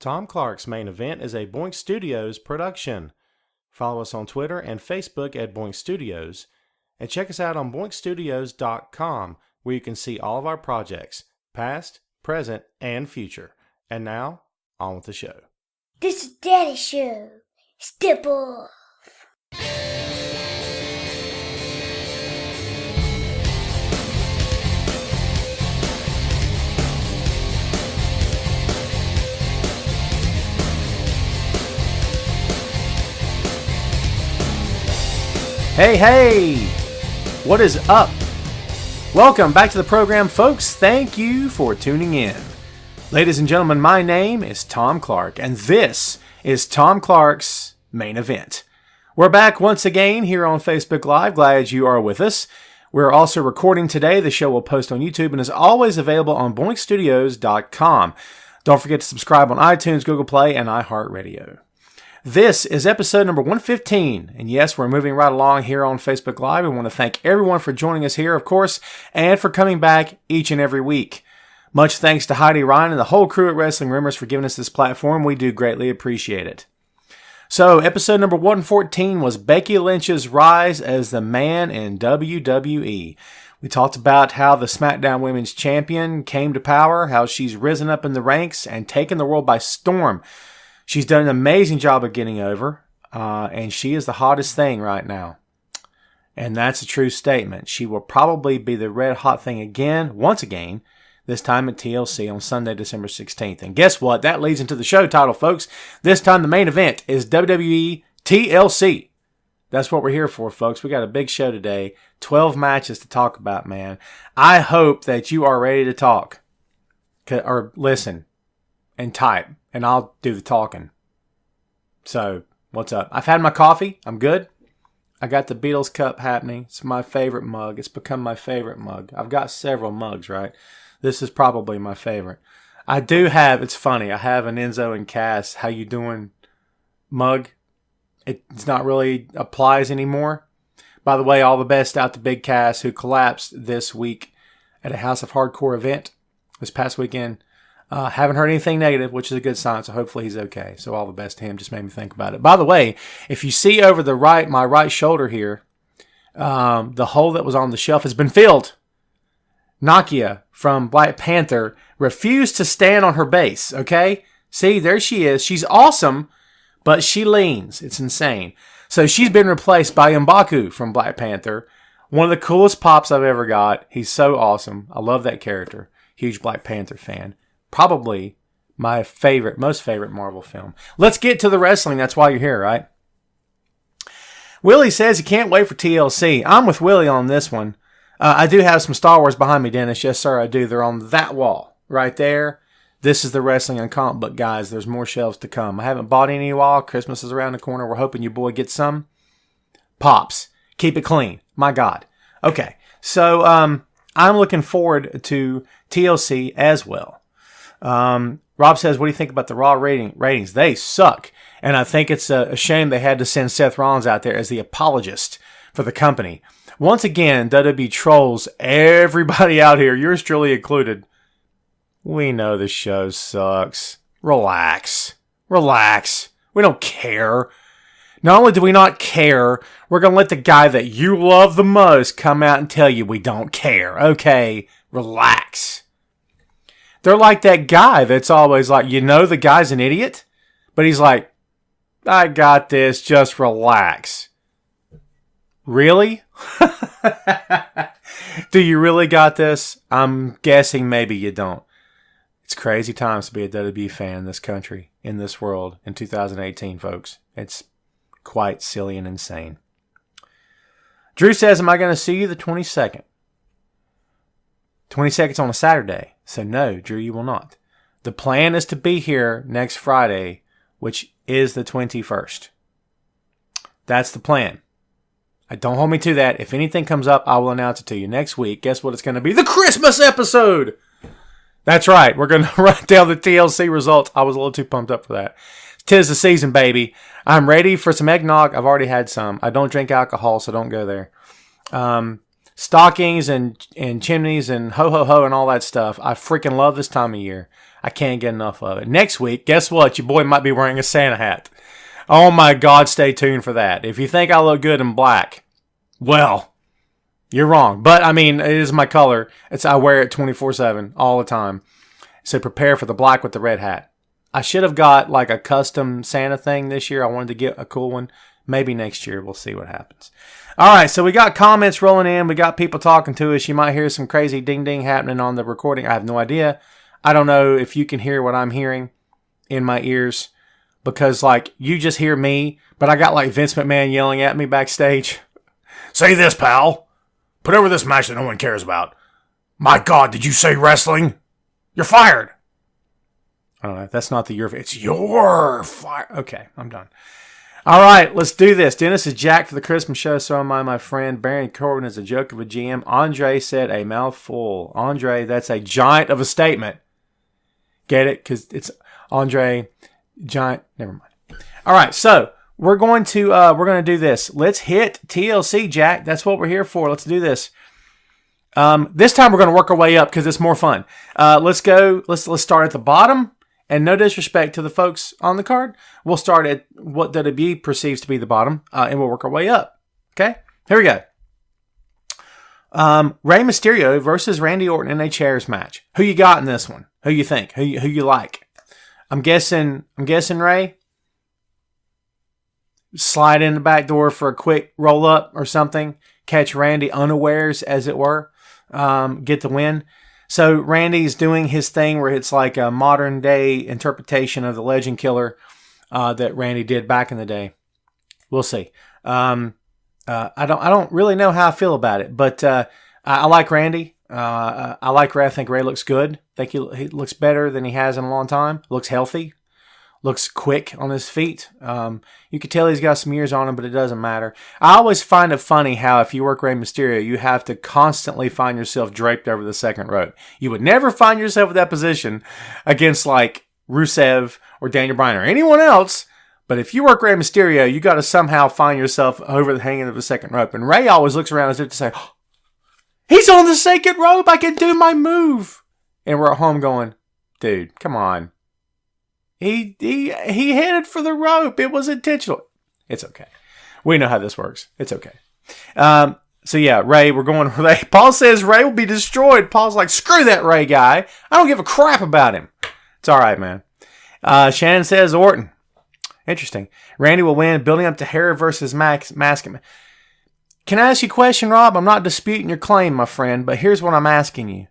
Tom Clark's Main Event is a Boink Studios production. Follow us on Twitter and Facebook at Boink Studios, and check us out on boinkstudios.com, where you can see all of our projects, past, present, and future. And now, on with the show. This is Daddy's show. Step off. Hey, what is up? Welcome back to the program, folks. Thank you for tuning in. Ladies and gentlemen, my name is Tom Clark, and this is Tom Clark's Main Event. We're back once again here on Facebook Live. Glad you are with us. We're also recording today. The show will post on YouTube and is always available on boinkstudios.com. Don't forget to subscribe on iTunes, Google Play, and iHeartRadio. This is episode number 115, and yes, we're moving right along here on Facebook Live. We want to thank everyone for joining us here, of course, and for coming back each and every week. Much thanks to Heidi Ryan and the whole crew at Wrestling Rumors for giving us this platform. We do greatly appreciate it. So, episode number 114 was Becky Lynch's rise as the man in WWE. We talked about how the SmackDown Women's Champion came to power, how she's risen up in the ranks and taken the world by storm. She's done an amazing job of getting over, and she is the hottest thing right now. And that's a true statement. She will probably be the red hot thing again, once again, this time at TLC on Sunday, December 16th. And guess what? That leads into the show title, folks. This time the main event is WWE TLC. That's what we're here for, folks. We got a big show today. 12 matches to talk about, man. I hope that you are ready to talk. Or listen and type. And I'll do the talking. So, what's up? I've had my coffee. I'm good. I got the Beatles cup happening. It's my favorite mug. It's become my favorite mug. I've got several mugs, right? This is probably my favorite. I do have, it's funny, I have an Enzo and Cass, how you doing mug. It's not really applies anymore. By the way, all the best out to Big Cass, who collapsed this week at a House of Hardcore event this past weekend. Haven't heard anything negative, which is a good sign, so hopefully he's okay. So all the best to him. Just made me think about it. By the way, if you see over my right shoulder here, the hole that was on the shelf has been filled. Nakia from Black Panther refused to stand on her base, okay? See, there she is. She's awesome, but she leans. It's insane. So she's been replaced by M'Baku from Black Panther. One of the coolest pops I've ever got. He's so awesome. I love that character. Huge Black Panther fan. Probably my most favorite Marvel film. Let's get to the wrestling. That's why you're here, right? Willie says he can't wait for TLC. I'm with Willie on this one. I do have some Star Wars behind me, Dennis. Yes, sir, I do. They're on that wall right there. This is the Wrestling and Comic Book, guys. There's more shelves to come. I haven't bought any in a while. Christmas is around the corner. We're hoping your boy gets some. Pops. Keep it clean. My God. Okay, so I'm looking forward to TLC as well. Rob says, what do you think about the Raw ratings? They suck. And I think it's a shame they had to send Seth Rollins out there as the apologist for the company. Once again, WWE trolls everybody out here, yours truly included. We know the show sucks. Relax. We don't care. Not only do we not care, we're going to let the guy that you love the most come out and tell you we don't care. Okay, relax. They're like that guy that's always like, the guy's an idiot, but he's like, I got this, just relax. Really? Do you really got this? I'm guessing maybe you don't. It's crazy times to be a WWE fan in this country, in this world, in 2018, folks. It's quite silly and insane. Drew says, am I going to see you the 22nd? 22nd's on a Saturday. So no, Drew, you will not. The plan is to be here next Friday, which is the 21st. That's the plan. Don't hold me to that. If anything comes up, I will announce it to you next week. Guess what it's going to be? The Christmas episode! That's right. We're going to write down the TLC results. I was a little too pumped up for that. 'Tis the season, baby. I'm ready for some eggnog. I've already had some. I don't drink alcohol, so don't go there. Stockings and chimneys and ho-ho-ho and all that stuff. I freaking love this time of year. I can't get enough of it. Next week, guess what? Your boy might be wearing a Santa hat. Oh my God, stay tuned for that. If you think I look good in black, well, you're wrong. But I mean, it is my color. I wear it 24/7 all the time. So prepare for the black with the red hat. I should have got like a custom Santa thing this year. I wanted to get a cool one. Maybe next year. We'll see what happens. All right, so we got comments rolling in. We got people talking to us. You might hear some crazy ding-ding happening on the recording. I have no idea. I don't know if you can hear what I'm hearing in my ears. Because, like, you just hear me, but I got, like, Vince McMahon yelling at me backstage. Say this, pal. Put over this match that no one cares about. My God, did you say wrestling? You're fired. I don't know. That's not the your. It's your fire. Okay, I'm done. All right, let's do this. Dennis is jacked for the Christmas show, so am I, my friend. Baron Corbin is a joke of a GM. Andre said a mouthful. Andre, that's a giant of a statement. Get it? Because it's Andre... Giant. Never mind. All right, so we're going to do this. Let's hit TLC, Jack. That's what we're here for. Let's do this. This time we're going to work our way up because it's more fun. Let's go. Let's start at the bottom. And no disrespect to the folks on the card, we'll start at what WWE perceives to be the bottom, and we'll work our way up. Okay, here we go. Rey Mysterio versus Randy Orton in a chairs match. Who you got in this one? Who you think? Who you like? I'm guessing Ray. Slide in the back door for a quick roll up or something. Catch Randy unawares, as it were. Get the win. So Randy's doing his thing where it's like a modern day interpretation of the Legend Killer that Randy did back in the day. We'll see. I don't really know how I feel about it, but I like Randy. I like Ray. I think Ray looks good. I think he looks better than he has in a long time. Looks healthy. Looks quick on his feet. You can tell he's got some years on him, but it doesn't matter. I always find it funny how if you work Rey Mysterio, you have to constantly find yourself draped over the second rope. You would never find yourself in that position against like Rusev or Daniel Bryan or anyone else. But if you work Rey Mysterio, you got to somehow find yourself over the hanging of the second rope. And Ray always looks around as if to say, oh, he's on the second rope. I can do my move. And we're at home going, dude, come on. He headed for the rope. It was intentional. It's okay. We know how this works. It's okay. So yeah, Ray, we're going with Ray. Paul says Ray will be destroyed. Paul's like, screw that Ray guy. I don't give a crap about him. It's all right, man. Shannon says Orton. Interesting. Randy will win, building up to Hera versus Mask. Can I ask you a question, Rob? I'm not disputing your claim, my friend, but here's what I'm asking you.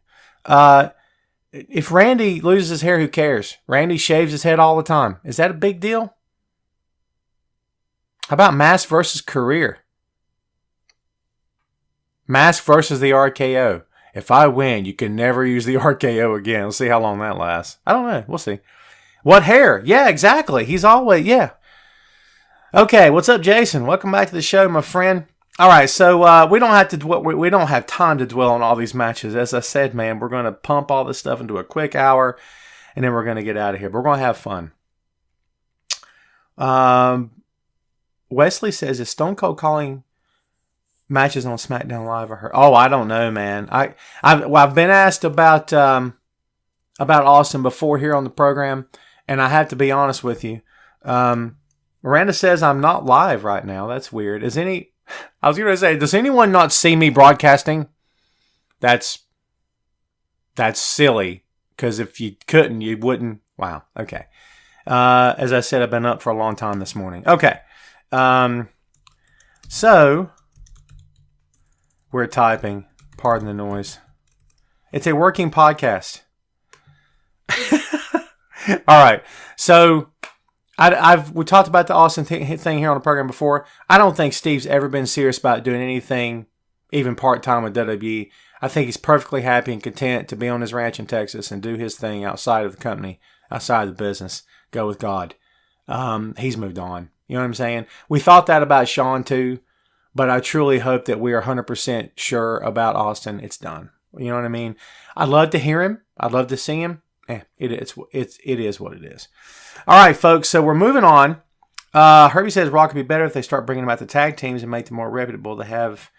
If Randy loses his hair, who cares? Randy shaves his head all the time. Is that a big deal? How about Mask versus Career? Mask versus the RKO. If I win, you can never use the RKO again. We'll see how long that lasts. I don't know. We'll see. What hair? Yeah, exactly. He's always, yeah. Okay, what's up, Jason? Welcome back to the show, my friend. All right, so we don't have time to dwell on all these matches. As I said, man, we're going to pump all this stuff into a quick hour, and then we're going to get out of here. But we're going to have fun. Wesley says, is Stone Cold calling matches on SmackDown Live? I heard. Oh, I don't know, man. I've been asked about Austin before here on the program, and I have to be honest with you. Miranda says I'm not live right now. That's weird. I was going to say, does anyone not see me broadcasting? That's silly, because if you couldn't, you wouldn't. Wow. Okay. As I said, I've been up for a long time this morning. Okay. So we're typing. Pardon the noise. It's a working podcast. All right. So we talked about the Austin thing here on the program before. I don't think Steve's ever been serious about doing anything, even part-time with WWE. I think he's perfectly happy and content to be on his ranch in Texas and do his thing outside of the company, outside of the business, go with God. He's moved on. You know what I'm saying? We thought that about Sean too, but I truly hope that we are 100% sure about Austin. It's done. You know what I mean? I'd love to hear him. I'd love to see him. It is what it is. All right, folks, so we're moving on. Herbie says Raw could be better if they start bringing them out the tag teams and make them more reputable to have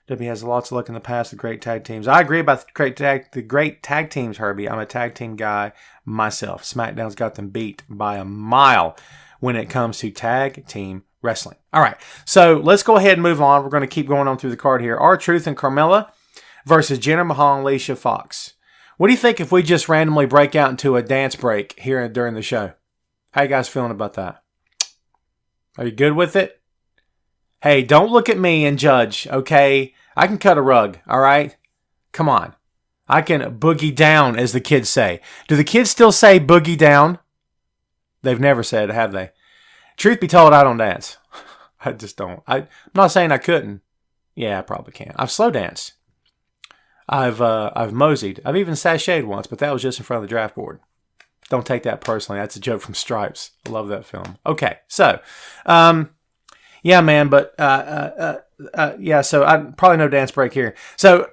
WWE has lots of luck in the past with great tag teams. I agree about the great tag teams, Herbie. I'm a tag team guy myself. SmackDown's got them beat by a mile when it comes to tag team wrestling. All right, so let's go ahead and move on. We're going to keep going on through the card here. R-Truth and Carmella versus Jinder Mahal and Alicia Fox. What do you think if we just randomly break out into a dance break here during the show? How you guys feeling about that? Are you good with it? Hey, don't look at me and judge, okay? I can cut a rug, all right? Come on. I can boogie down, as the kids say. Do the kids still say boogie down? They've never said it, have they? Truth be told, I don't dance. I just don't. I'm not saying I couldn't. Yeah, I probably can. I've slow danced. I've moseyed. I've even sashayed once, but that was just in front of the draft board. Don't take that personally. That's a joke from Stripes. I love that film. Okay, so, yeah, man, but, yeah, so probably no dance break here. So,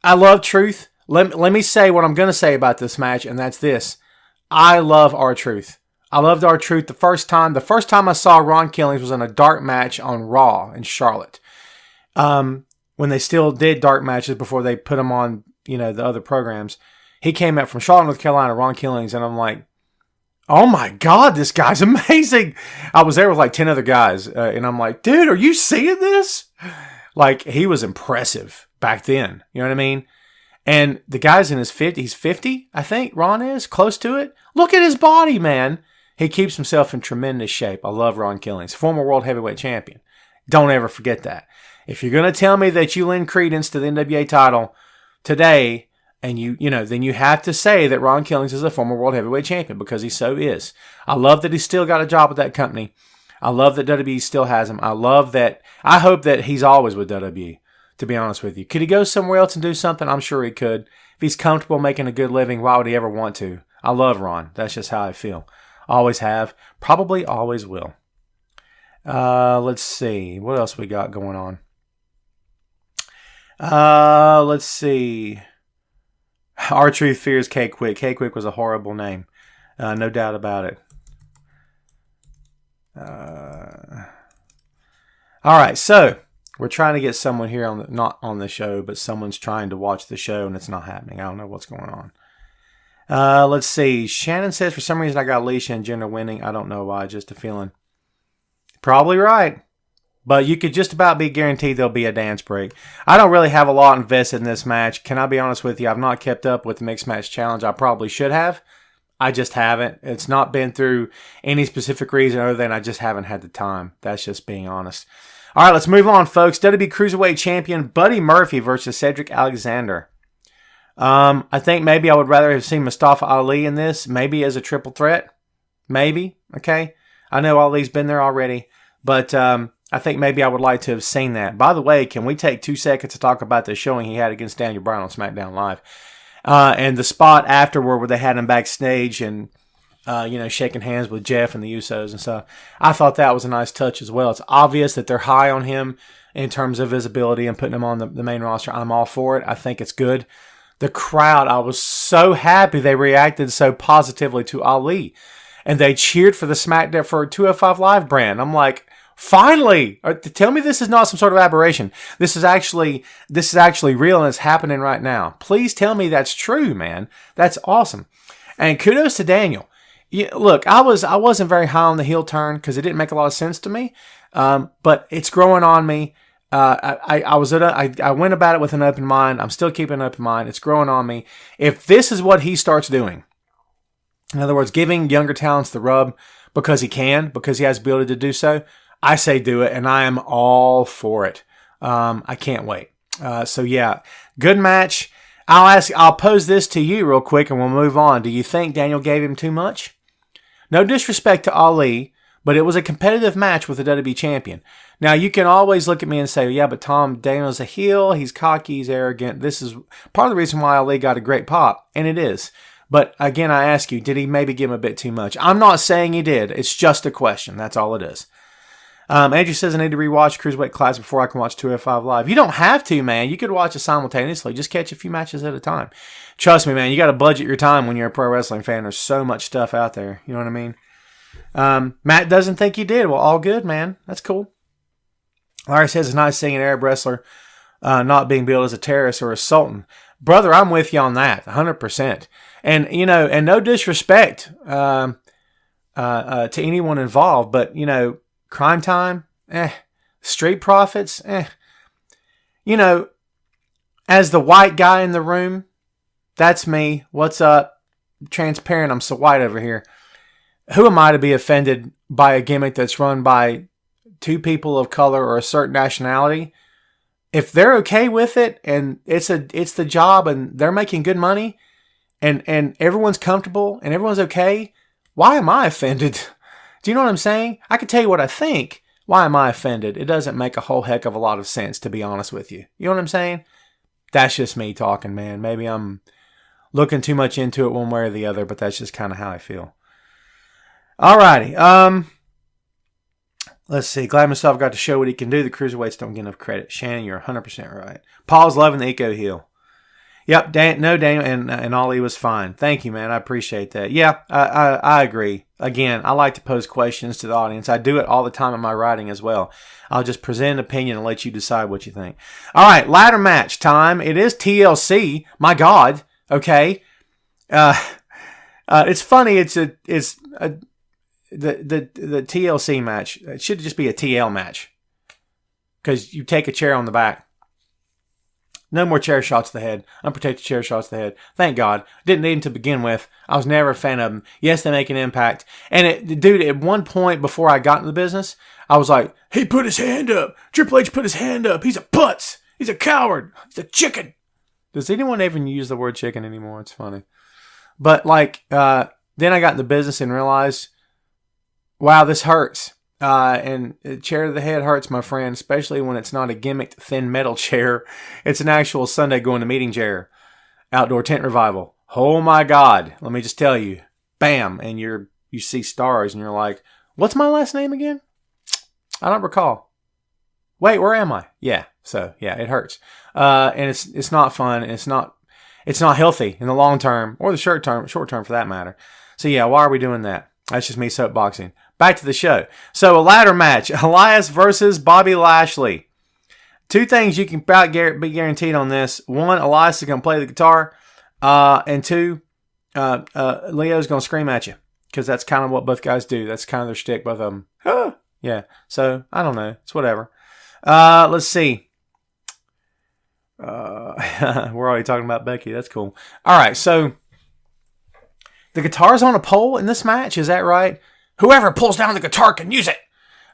I love Truth. Let me say what I'm going to say about this match, and that's this. I love R-Truth. I loved R-Truth the first time. The first time I saw Ron Killings was in a dark match on Raw in Charlotte. When they still did dark matches before they put them on, the other programs. He came out from Charlotte, North Carolina, Ron Killings, and I'm like, oh my God, this guy's amazing. I was there with like 10 other guys, and I'm like, dude, are you seeing this? Like, he was impressive back then. You know what I mean? And the guy's in his 50s. He's 50, I think, Ron is, close to it. Look at his body, man. He keeps himself in tremendous shape. I love Ron Killings, former world heavyweight champion. Don't ever forget that. If you're going to tell me that you lend credence to the NWA title today, and then you have to say that Ron Killings is a former world heavyweight champion, because he so is. I love that he's still got a job with that company. I love that WWE still has him. I hope that he's always with WWE, to be honest with you. Could he go somewhere else and do something? I'm sure he could. If he's comfortable making a good living, why would he ever want to? I love Ron. That's just how I feel. Always have. Probably always will. Let's see. What else we got going on? Let's see. R-Truth fears K-Quick. K-Quick was a horrible name. No doubt about it. All right, so we're trying to get someone here not on the show, but someone's trying to watch the show, and it's not happening. I don't know what's going on. Let's see. Shannon says, for some reason I got Alicia and Jinder winning. I don't know why, just a feeling. Probably right. But you could just about be guaranteed there'll be a dance break. I don't really have a lot invested in this match. Can I be honest with you? I've not kept up with the Mixed Match Challenge. I probably should have. I just haven't. It's not been through any specific reason other than I just haven't had the time. That's just being honest. All right, let's move on, folks. WWE Cruiserweight Champion Buddy Murphy versus Cedric Alexander. I think maybe I would rather have seen Mustafa Ali in this, maybe as a triple threat. Maybe, okay? I know Ali's been there already, but I think maybe I would like to have seen that. By the way, can we take 2 seconds to talk about the showing he had against Daniel Bryan on SmackDown Live? And the spot afterward where they had him backstage and, shaking hands with Jeff and the Usos and stuff. I thought that was a nice touch as well. It's obvious that they're high on him in terms of visibility and putting him on the main roster. I'm all for it. I think it's good. The crowd, I was so happy they reacted so positively to Ali. And they cheered for the SmackDown for 205 Live brand. I'm like, finally! Tell me this is not some sort of aberration. This is actually real and it's happening right now. Please tell me that's true, man. That's awesome. And kudos to Daniel. Look, I wasn't very high on the heel turn because it didn't make a lot of sense to me. But it's growing on me. I went about it with an open mind. I'm still keeping an open mind. It's growing on me. If this is what he starts doing, in other words, giving younger talents the rub because he has the ability to do so, I say do it, and I am all for it. I can't wait. So yeah, good match. I'll pose this to you real quick, and we'll move on. Do you think Daniel gave him too much? No disrespect to Ali, but it was a competitive match with the WWE champion. Now, you can always look at me and say, yeah, but Tom, Daniel's a heel. He's cocky. He's arrogant. This is part of the reason why Ali got a great pop, and it is. But again, I ask you, did he maybe give him a bit too much? I'm not saying he did. It's just a question. That's all it is. Andrew says I need to rewatch Cruiserweight Classic before I can watch 205 Live. You don't have to, man. You could watch it simultaneously. Just catch a few matches at a time. Trust me, man. You got to budget your time when you're a pro wrestling fan. There's so much stuff out there. You know what I mean? Matt doesn't think you did. Well, all good, man. That's cool. Larry says it's nice seeing an Arab wrestler not being billed as a terrorist or a sultan. Brother, I'm with you on that, 100%. And, and no disrespect to anyone involved, but, crime time, street profits, as the white guy in the room, that's me. What's up? Transparent, I'm so white over here. Who am I to be offended by a gimmick that's run by two people of color or a certain nationality? If they're okay with it and it's the job and they're making good money and everyone's comfortable and everyone's okay, why am I offended? Do you know what I'm saying? I can tell you what I think. Why am I offended? It doesn't make a whole heck of a lot of sense, to be honest with you. You know what I'm saying? That's just me talking, man. Maybe I'm looking too much into it one way or the other, but that's just kind of how I feel. Alrighty. Let's see. Glad myself got to show what he can do. The cruiserweights don't get enough credit. Shannon, you're 100% right. Paul's loving the eco heel. Yep. Daniel and Ollie was fine. Thank you, man. I appreciate that. Yeah, I agree. Again, I like to pose questions to the audience. I do it all the time in my writing as well. I'll just present an opinion and let you decide what you think. All right, ladder match time. It is TLC. My God. Okay. It's funny. The TLC match. It should just be a TL match because you take a chair on the back. No more chair shots to the head. Unprotected chair shots to the head. Thank God. Didn't need them to begin with. I was never a fan of them. Yes, they make an impact. And dude, at one point before I got into the business, I was like, he put his hand up. Triple H put his hand up. He's a putz. He's a coward. He's a chicken. Does anyone even use the word chicken anymore? It's funny. But then I got in the business and realized, wow, this hurts. And a chair to the head hurts, my friend, especially when it's not a gimmicked thin metal chair. It's an actual Sunday going to meeting chair. Outdoor tent revival. Oh my God. Let me just tell you. Bam. And you see stars and you're like, what's my last name again? I don't recall. Wait, where am I? Yeah. So yeah, it hurts. And it's not fun. And it's not healthy in the long term or the short term for that matter. So yeah, why are we doing that? That's just me soapboxing. Back to the show. So a ladder match. Elias versus Bobby Lashley. Two things you can about be guaranteed on this. One, Elias is going to play the guitar. And two, Leo's going to scream at you. Because that's kind of what both guys do. That's kind of their shtick, both of them. Yeah. So, I don't know. It's whatever. Let's see. We're already talking about Becky. That's cool. All right. So, the guitar's on a pole in this match. Is that right? Whoever pulls down the guitar can use it.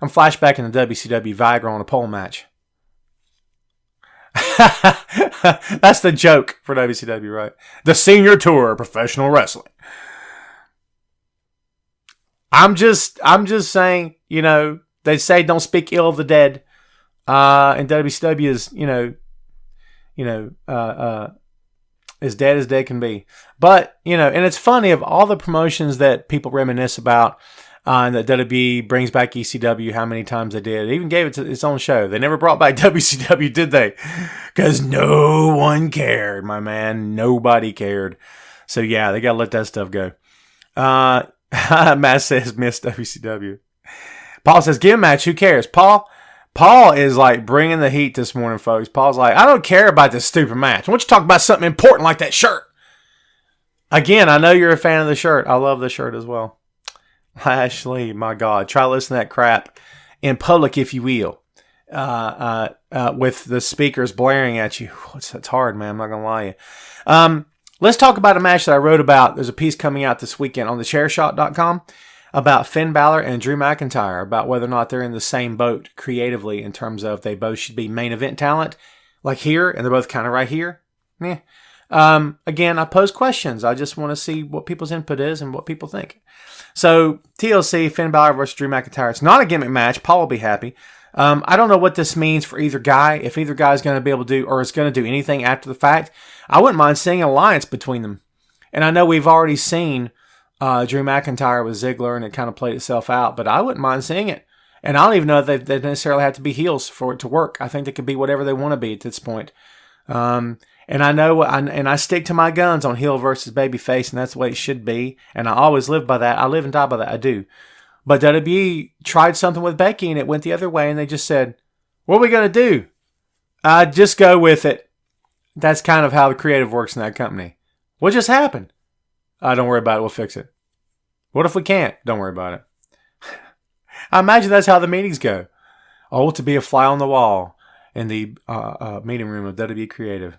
I'm flashbacking the WCW Viagra on a pole match. That's the joke for WCW, right? The senior tour of professional wrestling. I'm just saying, they say don't speak ill of the dead. And WCW is, as dead as dead can be. But, and it's funny, of all the promotions that people reminisce about, and that WWE brings back ECW, how many times they did. They even gave it to its own show. They never brought back WCW, did they? Because no one cared, my man. Nobody cared. So, yeah, they got to let that stuff go. Matt says, miss WCW. Paul says, give a match. Who cares? Paul is like bringing the heat this morning, folks. Paul's like, I don't care about this stupid match. Why don't you talk about something important like that shirt? Again, I know you're a fan of the shirt. I love the shirt as well. Lashley, my God. Try listening to that crap in public, if you will. With the speakers blaring at you. It's hard, man. I'm not going to lie to you. Let's talk about a match that I wrote about. There's a piece coming out this weekend on the Chairshot.com about Finn Balor and Drew McIntyre, about whether or not they're in the same boat creatively in terms of they both should be main event talent, like here, and they're both kind of right here. Yeah. Again, I pose questions. I just want to see what people's input is and what people think. So, TLC, Finn Balor versus Drew McIntyre. It's not a gimmick match. Paul will be happy. I don't know what this means for either guy. If either guy is going to be able to do, or is going to do anything after the fact, I wouldn't mind seeing an alliance between them. And I know we've already seen Drew McIntyre with Ziggler, and it kind of played itself out, but I wouldn't mind seeing it. And I don't even know if they necessarily have to be heels for it to work. I think they could be whatever they want to be at this point. And I know, and I stick to my guns on heel versus babyface, and that's the way it should be. And I always live by that. I live and die by that. I do. But WWE tried something with Becky, and it went the other way, and they just said, what are we going to do? Just go with it. That's kind of how the creative works in that company. What just happened? Don't worry about it. We'll fix it. What if we can't? Don't worry about it. I imagine that's how the meetings go. Oh, to be a fly on the wall in the meeting room of WWE Creative.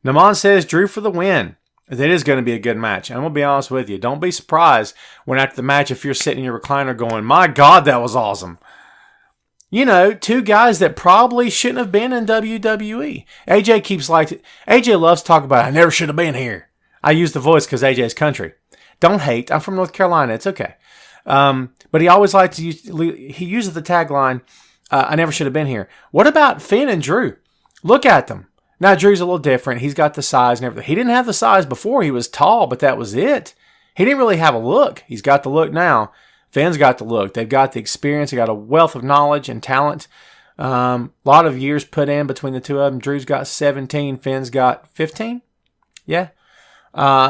Naman says Drew for the win. It is going to be a good match. I'm going to be honest with you. Don't be surprised when after the match, if you're sitting in your recliner going, my God, that was awesome. You know, two guys that probably shouldn't have been in WWE. AJ loves to talk about, I never should have been here. I use the voice because AJ's country. Don't hate. I'm from North Carolina. It's okay. But he always likes to he uses the tagline, I never should have been here. What about Finn and Drew? Look at them. Now, Drew's a little different. He's got the size and everything. He didn't have the size before. He was tall, but that was it. He didn't really have a look. He's got the look now. Finn's got the look. They've got the experience. They got a wealth of knowledge and talent. A lot of years put in between the two of them. Drew's got 17. Finn's got 15. Yeah.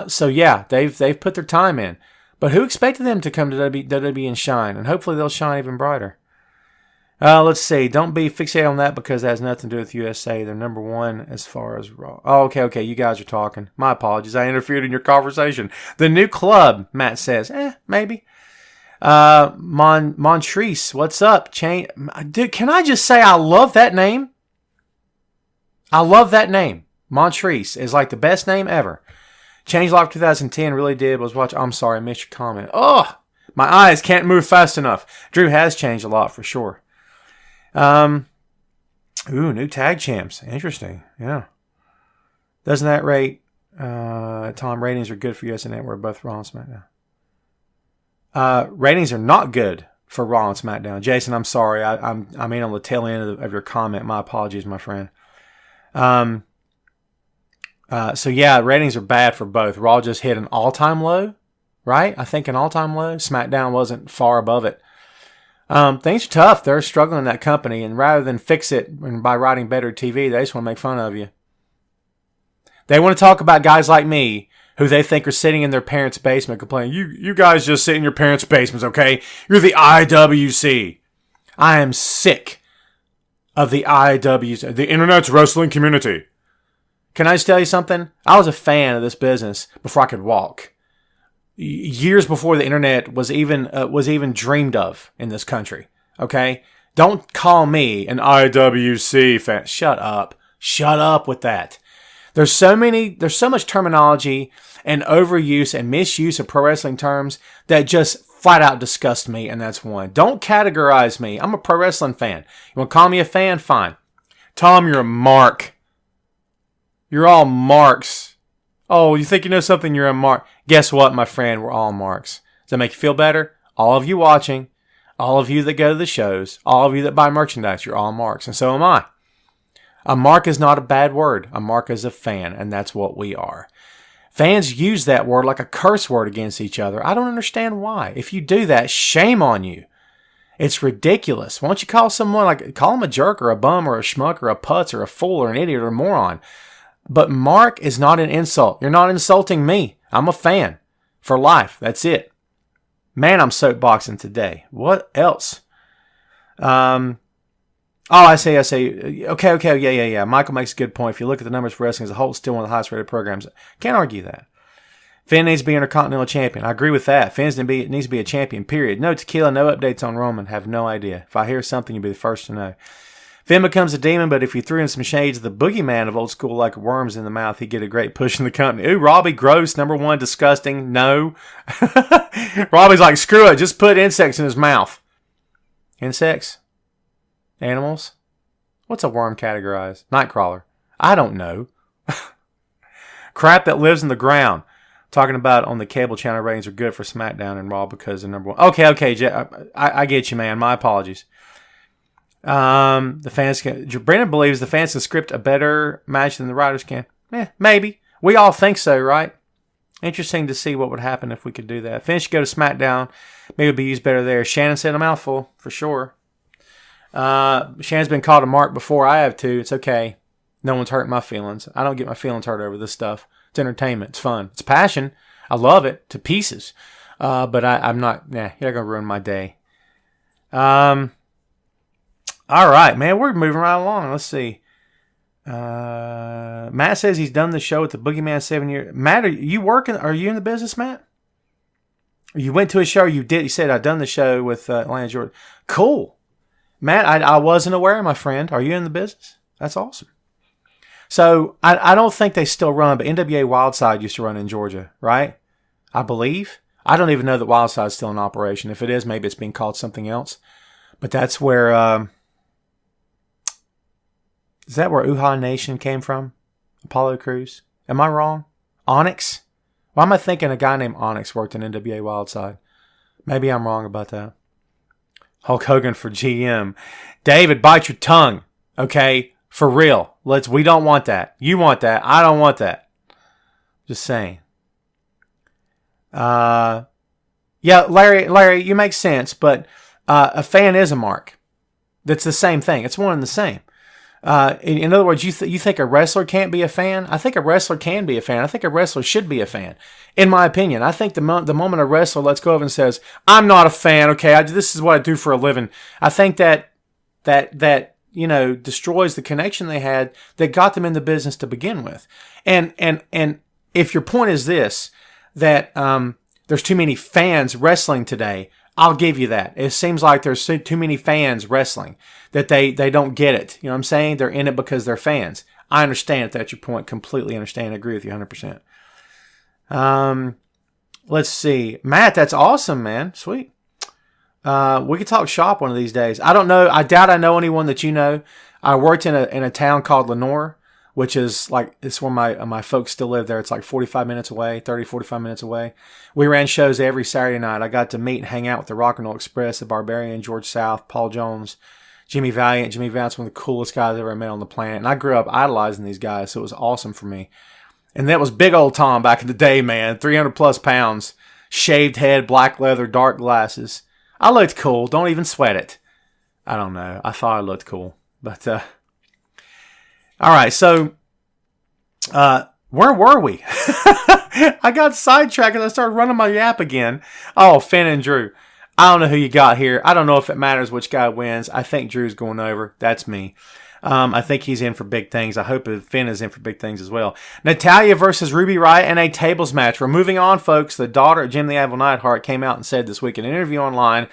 So yeah, they've put their time in. But who expected them to come to WWE and shine? And hopefully they'll shine even brighter. Let's see. Don't be fixated on that because that has nothing to do with USA. They're number one as far as Raw. Oh, okay. You guys are talking. My apologies. I interfered in your conversation. The new club, Matt says. Maybe. Montrese, what's up? Dude, can I just say I love that name? I love that name. Montrese is like the best name ever. Changelog 2010 really did. I'm sorry, I missed your comment. Oh, my eyes can't move fast enough. Drew has changed a lot for sure. New tag champs. Interesting. Yeah. Doesn't that rate? Tom, ratings are good for USA Network, both Raw and SmackDown. Ratings are not good for Raw and SmackDown. Jason, I'm sorry. I mean on the tail end of your comment. My apologies, my friend. So yeah, ratings are bad for both. Raw just hit an all-time low, right? I think an all-time low. SmackDown wasn't far above it. Things are tough. They're struggling in that company, and rather than fix it by writing better TV, they just want to make fun of you. They want to talk about guys like me who they think are sitting in their parents' basement complaining, you guys just sit in your parents' basements, okay? You're the IWC. I am sick of the IWC, the Internet's wrestling community. Can I just tell you something? I was a fan of this business before I could walk. Years before the internet was even dreamed of in this country. Okay? Don't call me an IWC fan. Shut up. Shut up with that. There's so much terminology and overuse and misuse of pro wrestling terms that just flat out disgust me, and that's one. Don't categorize me. I'm a pro wrestling fan. You want to call me a fan? Fine. Tom, you're a mark. You're all marks. Oh, you think you know something? You're a mark. Guess what, my friend? We're all marks. Does that make you feel better? All of you watching, all of you that go to the shows, all of you that buy merchandise, you're all marks. And so am I. A mark is not a bad word. A mark is a fan, and that's what we are. Fans use that word like a curse word against each other. I don't understand why. If you do that, shame on you. It's ridiculous. Why don't you call someone, call them a jerk or a bum or a schmuck or a putz or a fool or an idiot or a moron. But mark is not an insult. You're not insulting me. I'm a fan for life. That's it. Man, I'm soapboxing today. What else? I say. Okay. Yeah. Michael makes a good point. If you look at the numbers for wrestling as a whole, it's still one of the highest rated programs. Can't argue that. Finn needs to be Intercontinental Champion. I agree with that. Finn needs to be a champion, period. No tequila, no updates on Roman. Have no idea. If I hear something, you'll be the first to know. Finn becomes a demon, but if you threw in some shades of the boogeyman of old school like worms in the mouth, he'd get a great push in the company. Ooh, Robbie, gross. Number one, disgusting. No. Robbie's like, screw it. Just put insects in his mouth. Insects? Animals? What's a worm categorized? Nightcrawler. I don't know. Crap that lives in the ground. Talking about on the cable channel ratings are good for SmackDown and Raw because they're number one. Okay, I get you, man. My apologies. Brandon believes the fans can script a better match than the writers can. Maybe. We all think so, right? Interesting to see what would happen if we could do that. Finn should go to SmackDown. Maybe it'd be used better there. Shannon said a mouthful, for sure. Shannon's been called a mark before. I have too. It's okay. No one's hurting my feelings. I don't get my feelings hurt over this stuff. It's entertainment. It's fun. It's passion. I love it to pieces. But I'm not, you're not going to ruin my day. All right, man, we're moving right along. Let's see. Matt says he's done the show with the Boogeyman 7 years. Matt, are you working? Are you in the business, Matt? You went to a show. You did. You said I've done the show with Atlanta, Georgia. Cool, Matt. I wasn't aware, my friend. Are you in the business? That's awesome. So I don't think they still run, but NWA Wildside used to run in Georgia, right? I believe. I don't even know that Wildside's still in operation. If it is, maybe it's being called something else. But that's where. Is that where Uha Nation came from? Apollo Crews? Am I wrong? Onyx? Why am I thinking a guy named Onyx worked in NWA Wildside? Maybe I'm wrong about that. Hulk Hogan for GM. David, bite your tongue. Okay? For real. We don't want that. You want that. I don't want that. Just saying. Yeah, Larry, you make sense, but a fan is a mark. That's the same thing. It's one and the same. In other words, you think a wrestler can't be a fan? I think a wrestler can be a fan. I think a wrestler should be a fan. In my opinion, I think the moment a wrestler lets go of and says, "I'm not a fan," okay, this is what I do for a living. I think that destroys the connection they had that got them in the business to begin with. And if your point is this, that there's too many fans wrestling today, I'll give you that. It seems like there's too many fans wrestling, that they don't get it. You know what I'm saying? They're in it because they're fans. I understand if that's your point. Completely understand. I agree with you 100%. Let's see. Matt, that's awesome, man. Sweet. We could talk shop one of these days. I don't know. I doubt I know anyone that you know. I worked in a town called Lenore, which is like, it's where my folks still live there. It's like 45 minutes away, 45 minutes away. We ran shows every Saturday night. I got to meet and hang out with the Rock and Roll Express, the Barbarian, George South, Paul Jones, Jimmy Valiant. Jimmy Valiant's one of the coolest guys I've ever met on the planet. And I grew up idolizing these guys, so it was awesome for me. And that was big old Tom back in the day, man. 300 plus pounds, shaved head, black leather, dark glasses. I looked cool. Don't even sweat it. I don't know. I thought I looked cool. But, all right. So, where were we? I got sidetracked and I started running my yap again. Oh, Finn and Drew. I don't know who you got here. I don't know if it matters which guy wins. I think Drew's going over. That's me. I think he's in for big things. I hope Finn is in for big things as well. Natalya versus Ruby Riott in a tables match. We're moving on, folks. The daughter of Jim the Anvil Neidhart came out and said this week in an interview online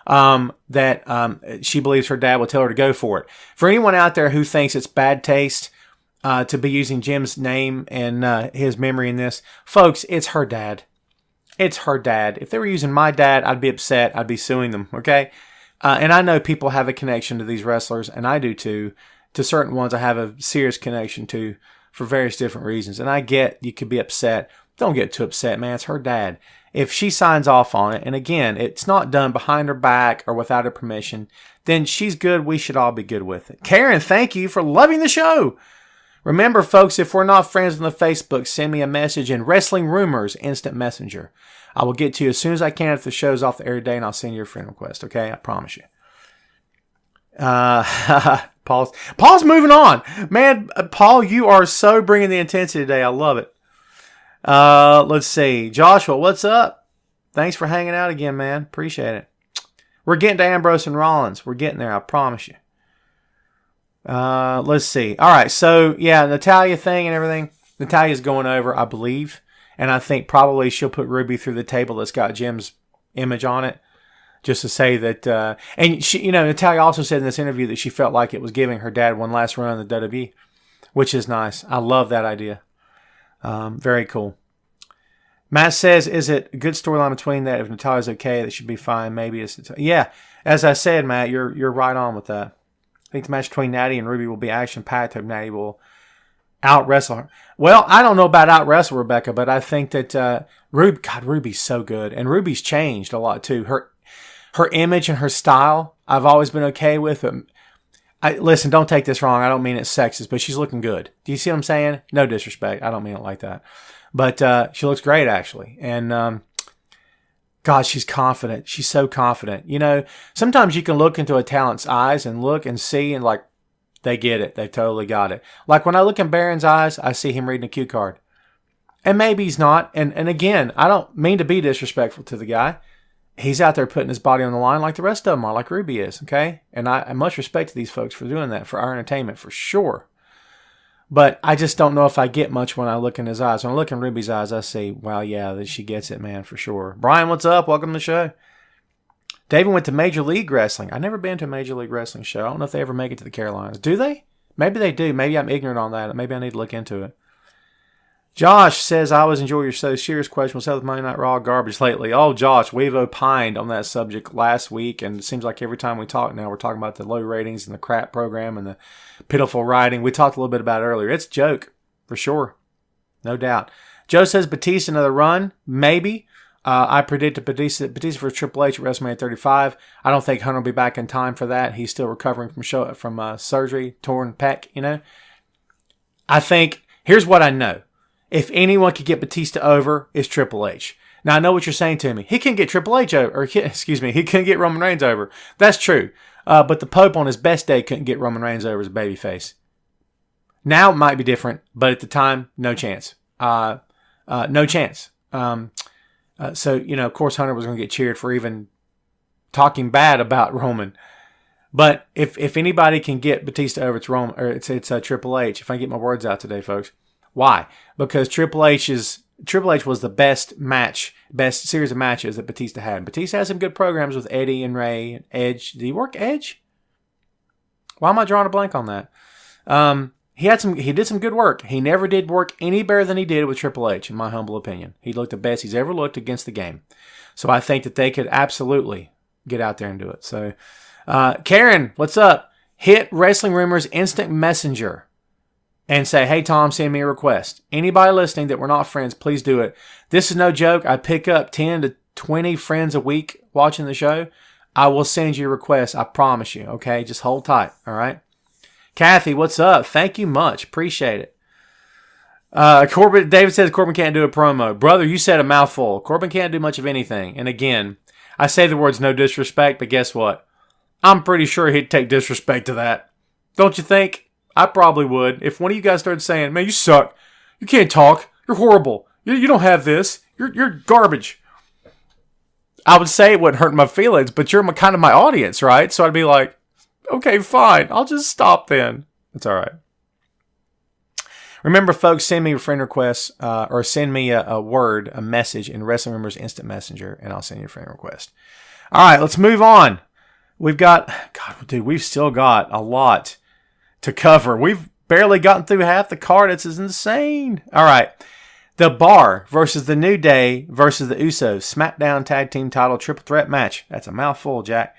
that she believes her dad will tell her to go for it. For anyone out there who thinks it's bad taste to be using Jim's name and his memory in this, folks, it's her dad. It's her dad. If they were using my dad, I'd be upset. I'd be suing them, okay? And I know people have a connection to these wrestlers, and I do too. To certain ones I have a serious connection to for various different reasons. And I get you could be upset. Don't get too upset, man. It's her dad. If she signs off on it, and again, it's not done behind her back or without her permission, then she's good. We should all be good with it. Karen, thank you for loving the show. Remember, folks, if we're not friends on the Facebook, send me a message in Wrestling Rumors Instant Messenger. I will get to you as soon as I can if the show's off the air today, and I'll send you a friend request, okay? I promise you. Paul's moving on. Man, Paul, you are so bringing the intensity today. I love it. Let's see. Joshua, what's up? Thanks for hanging out again, man. Appreciate it. We're getting to Ambrose and Rollins. We're getting there, I promise you. Let's see. All right, so, yeah, Natalya thing and everything. Natalya's going over, I believe. And I think probably she'll put Ruby through the table that's got Jim's image on it. Just to say that, and she, Natalya also said in this interview that she felt like it was giving her dad one last run in the WWE, which is nice. I love that idea. Very cool. Matt says, is it a good storyline between that? If Natalya's okay, that should be fine. Maybe it's, yeah. As I said, Matt, you're right on with that. I think the match between Natty and Ruby will be action-packed. Hope Natty will out-wrestle her. Well, I don't know about out-wrestle Rebecca, but I think that Ruby's so good. And Ruby's changed a lot, too. Her image and her style, I've always been okay with. But listen, don't take this wrong. I don't mean it's sexist, but she's looking good. Do you see what I'm saying? No disrespect. I don't mean it like that. But she looks great, actually. And, God, she's confident. She's so confident. Sometimes you can look into a talent's eyes and look and see and, like, they get it. They totally got it. Like, when I look in Baron's eyes, I see him reading a cue card. And maybe he's not. And again, I don't mean to be disrespectful to the guy. He's out there putting his body on the line like the rest of them are, like Ruby is, okay? And I much respect to these folks for doing that, for our entertainment, for sure. But I just don't know if I get much when I look in his eyes. When I look in Ruby's eyes, I see, wow, yeah, that she gets it, man, for sure. Brian, what's up? Welcome to the show. David went to Major League Wrestling. I've never been to a Major League Wrestling show. I don't know if they ever make it to the Carolinas. Do they? Maybe they do. Maybe I'm ignorant on that. Maybe I need to look into it. Josh says, I always enjoy your show. Serious question. What's up with Monday Night Raw garbage lately? Oh, Josh, we've opined on that subject last week, and it seems like every time we talk now, we're talking about the low ratings and the crap program and the pitiful writing. We talked a little bit about it earlier. It's a joke, for sure. No doubt. Joe says, Batista another run? Maybe. I predicted Batista for Triple H at WrestleMania 35. I don't think Hunter will be back in time for that. He's still recovering from surgery, torn pec, you know. I think, here's what I know. If anyone could get Batista over, it's Triple H. Now, I know what you're saying to me. He can get Triple H over, or excuse me, he couldn't get Roman Reigns over. That's true. But the Pope on his best day couldn't get Roman Reigns over as a babyface. Now it might be different, but at the time, no chance. No chance. So, you know, of course, Hunter was going to get cheered for even talking bad about Roman. But if anybody can get Batista over, it's Roman, or it's Triple H. If I get my words out today, folks. Why? Because Triple H was the best series of matches that Batista had. Batista has some good programs with Eddie and Ray and Edge. Did he work Edge? Why am I drawing a blank on that? He did some good work. He never did work any better than he did with Triple H, in my humble opinion. He looked the best he's ever looked against the game. So I think that they could absolutely get out there and do it. So, Karen, what's up? Hit Wrestling Rumors Instant Messenger and say, hey, Tom, send me a request. Anybody listening that we're not friends, please do it. This is no joke. I pick up 10 to 20 friends a week watching the show. I will send you a request. I promise you. Okay, just hold tight. All right. Kathy, what's up? Thank you much. Appreciate it. David says Corbin can't do a promo. Brother, you said a mouthful. Corbin can't do much of anything. And again, I say the words no disrespect, but guess what? I'm pretty sure he'd take disrespect to that. Don't you think? I probably would. If one of you guys started saying, man, you suck. You can't talk. You're horrible. You don't have this. You're garbage. I would say it wouldn't hurt my feelings, but you're kind of my audience, right? So I'd be like, okay, fine. I'll just stop then. It's all right. Remember, folks, send me your friend requests or send me a message in Wrestling Rumors Instant Messenger, and I'll send you a friend request. All right, let's move on. We've still got a lot to cover. We've barely gotten through half the card. It's insane. All right. The Bar versus the New Day versus the Usos. SmackDown Tag Team Title Triple Threat match. That's a mouthful, Jack.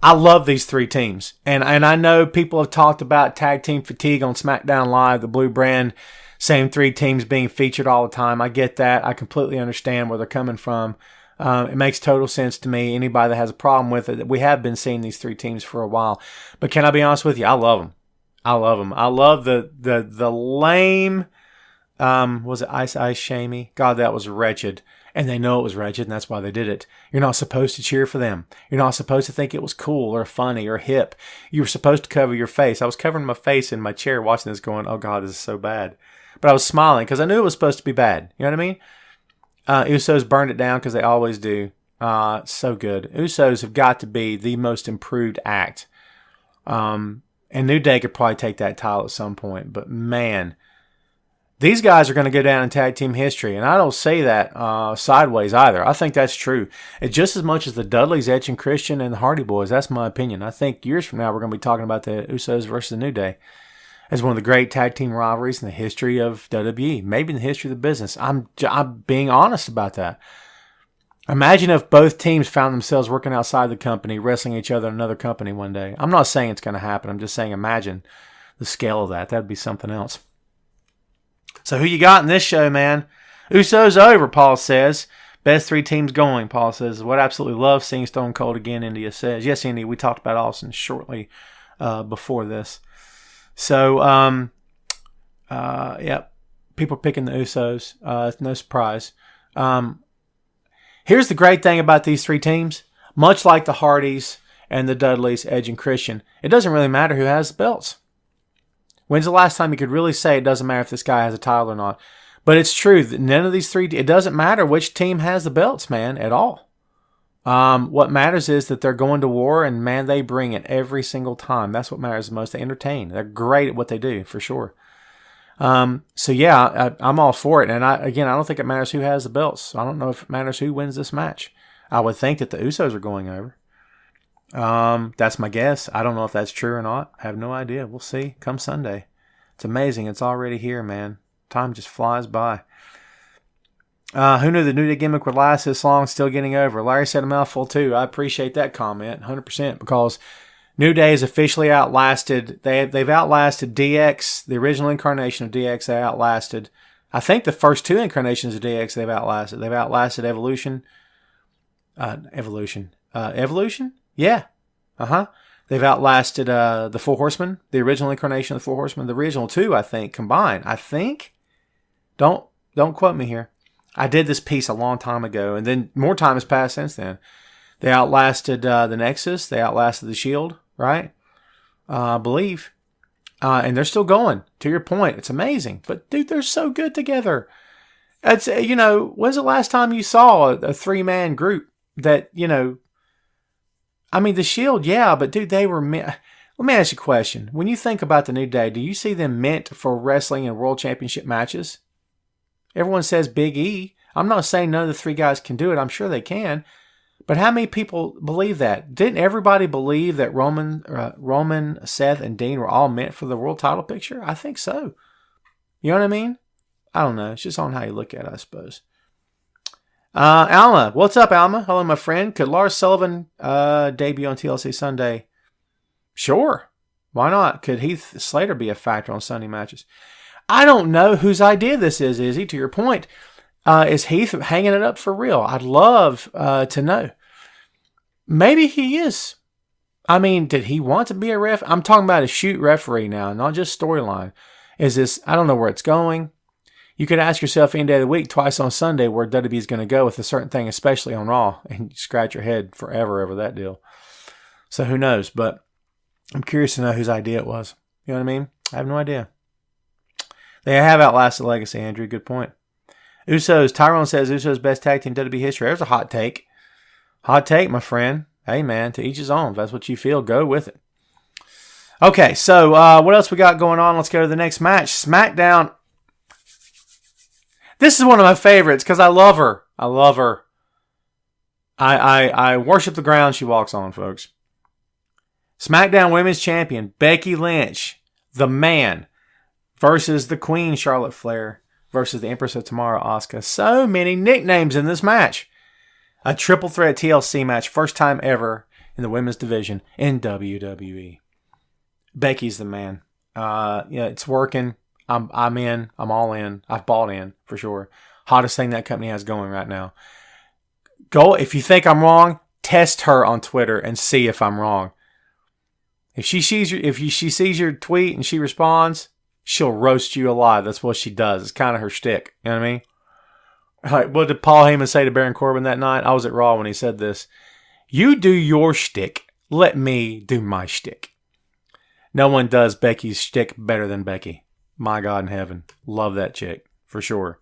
I love these three teams. And I know people have talked about tag team fatigue on SmackDown Live, the blue brand, same three teams being featured all the time. I get that. I completely understand where they're coming from. It makes total sense to me. Anybody that has a problem with it, we have been seeing these three teams for a while. But can I be honest with you? I love them. I love the lame, was it Ice Shamey? God, that was wretched. And they know it was wretched, and that's why they did it. You're not supposed to cheer for them. You're not supposed to think it was cool or funny or hip. You were supposed to cover your face. I was covering my face in my chair watching this going, oh God, this is so bad. But I was smiling because I knew it was supposed to be bad. You know what I mean? Usos burned it down because they always do. So good. Usos have got to be the most improved act. And New Day could probably take that title at some point. But man, these guys are going to go down in tag team history. And I don't say that sideways either. I think that's true. It's just as much as the Dudleys, Edge and Christian, and the Hardy Boys. That's my opinion. I think years from now we're going to be talking about the Usos versus the New Day as one of the great tag team rivalries in the history of WWE, maybe in the history of the business. I'm being honest about that. Imagine if both teams found themselves working outside the company, wrestling each other in another company one day. I'm not saying it's going to happen. I'm just saying imagine the scale of that. That'd be something else. So who you got in this show, man? Usos over, Paul says. Best three teams going, Paul says. What I absolutely love seeing Stone Cold again, India says. Yes, India, we talked about Austin shortly before this. So, yep, people picking the Usos. It's no surprise. Here's the great thing about these three teams. Much like the Hardys and the Dudleys, Edge and Christian, it doesn't really matter who has the belts. When's the last time you could really say it doesn't matter if this guy has a title or not? But it's true that none of these three, it doesn't matter which team has the belts, man, at all. What matters is that they're going to war, and man, they bring it every single time. That's what matters the most. They entertain. They're great at what they do, for sure. So yeah, I'm all for it. And I don't think it matters who has the belts. I don't know if it matters who wins this match. I would think that the Usos are going over. That's my guess. I don't know if that's true or not. I have no idea. We'll see come Sunday. It's amazing. It's already here, man. Time just flies by. Who knew the New Day gimmick would last this long? Still getting over. Larry said a mouthful too. I appreciate that comment 100% because New Day has officially outlasted. They've outlasted DX, the original incarnation of DX. They outlasted. I think the first two incarnations of DX they've outlasted. They've outlasted Evolution. Evolution. Yeah. They've outlasted the Four Horsemen, the original incarnation of the Four Horsemen, the original two, I think, combined. I think. Don't quote me here. I did this piece a long time ago, and then more time has passed since then. They outlasted the Nexus. They outlasted the Shield, right? I believe. And they're still going. To your point, it's amazing. But, dude, they're so good together. It's, when's the last time you saw a three-man group that, I mean, the Shield, yeah, but, dude, they were meant. Let me ask you a question. When you think about the New Day, do you see them meant for wrestling and world championship matches? Everyone says Big E. I'm not saying none of the three guys can do it. I'm sure they can. But how many people believe that? Didn't everybody believe that Roman, Seth, and Dean were all meant for the world title picture? I think so. You know what I mean? I don't know. It's just on how you look at it, I suppose. Alma. What's up, Alma? Hello, my friend. Could Lars Sullivan debut on TLC Sunday? Sure. Why not? Could Heath Slater be a factor on Sunday matches? I don't know whose idea this is, Izzy, to your point. Is Heath hanging it up for real? I'd love to know. Maybe he is. I mean, did he want to be a ref? I'm talking about a shoot referee now, not just storyline. Is this, I don't know where it's going. You could ask yourself any day of the week, twice on Sunday, where WWE is going to go with a certain thing, especially on Raw, and you scratch your head forever over that deal. So who knows? But I'm curious to know whose idea it was. You know what I mean? I have no idea. They have outlasted Legacy, Andrew. Good point. Usos. Tyrone says Usos best tag team WWE history. There's a hot take. Hot take, my friend. Hey, man, to each his own. If that's what you feel, go with it. Okay, so what else we got going on? Let's go to the next match. SmackDown. This is one of my favorites because I love her. I love her. I worship the ground she walks on, folks. SmackDown Women's Champion Becky Lynch, the man, versus the Queen Charlotte Flair versus the Empress of Tomorrow Asuka. So many nicknames in this match. A triple threat TLC match, first time ever in the women's division in WWE. Becky's the man. It's working. I'm in. I'm all in. I've bought in for sure. Hottest thing that company has going right now. Go if you think I'm wrong. Test her on Twitter and see if I'm wrong. If she sees your tweet and she responds, she'll roast you alive. That's what she does. It's kind of her shtick. You know what I mean? Like, what did Paul Heyman say to Baron Corbin that night? I was at Raw when he said this. You do your shtick. Let me do my shtick. No one does Becky's shtick better than Becky. My God in heaven. Love that chick. For sure.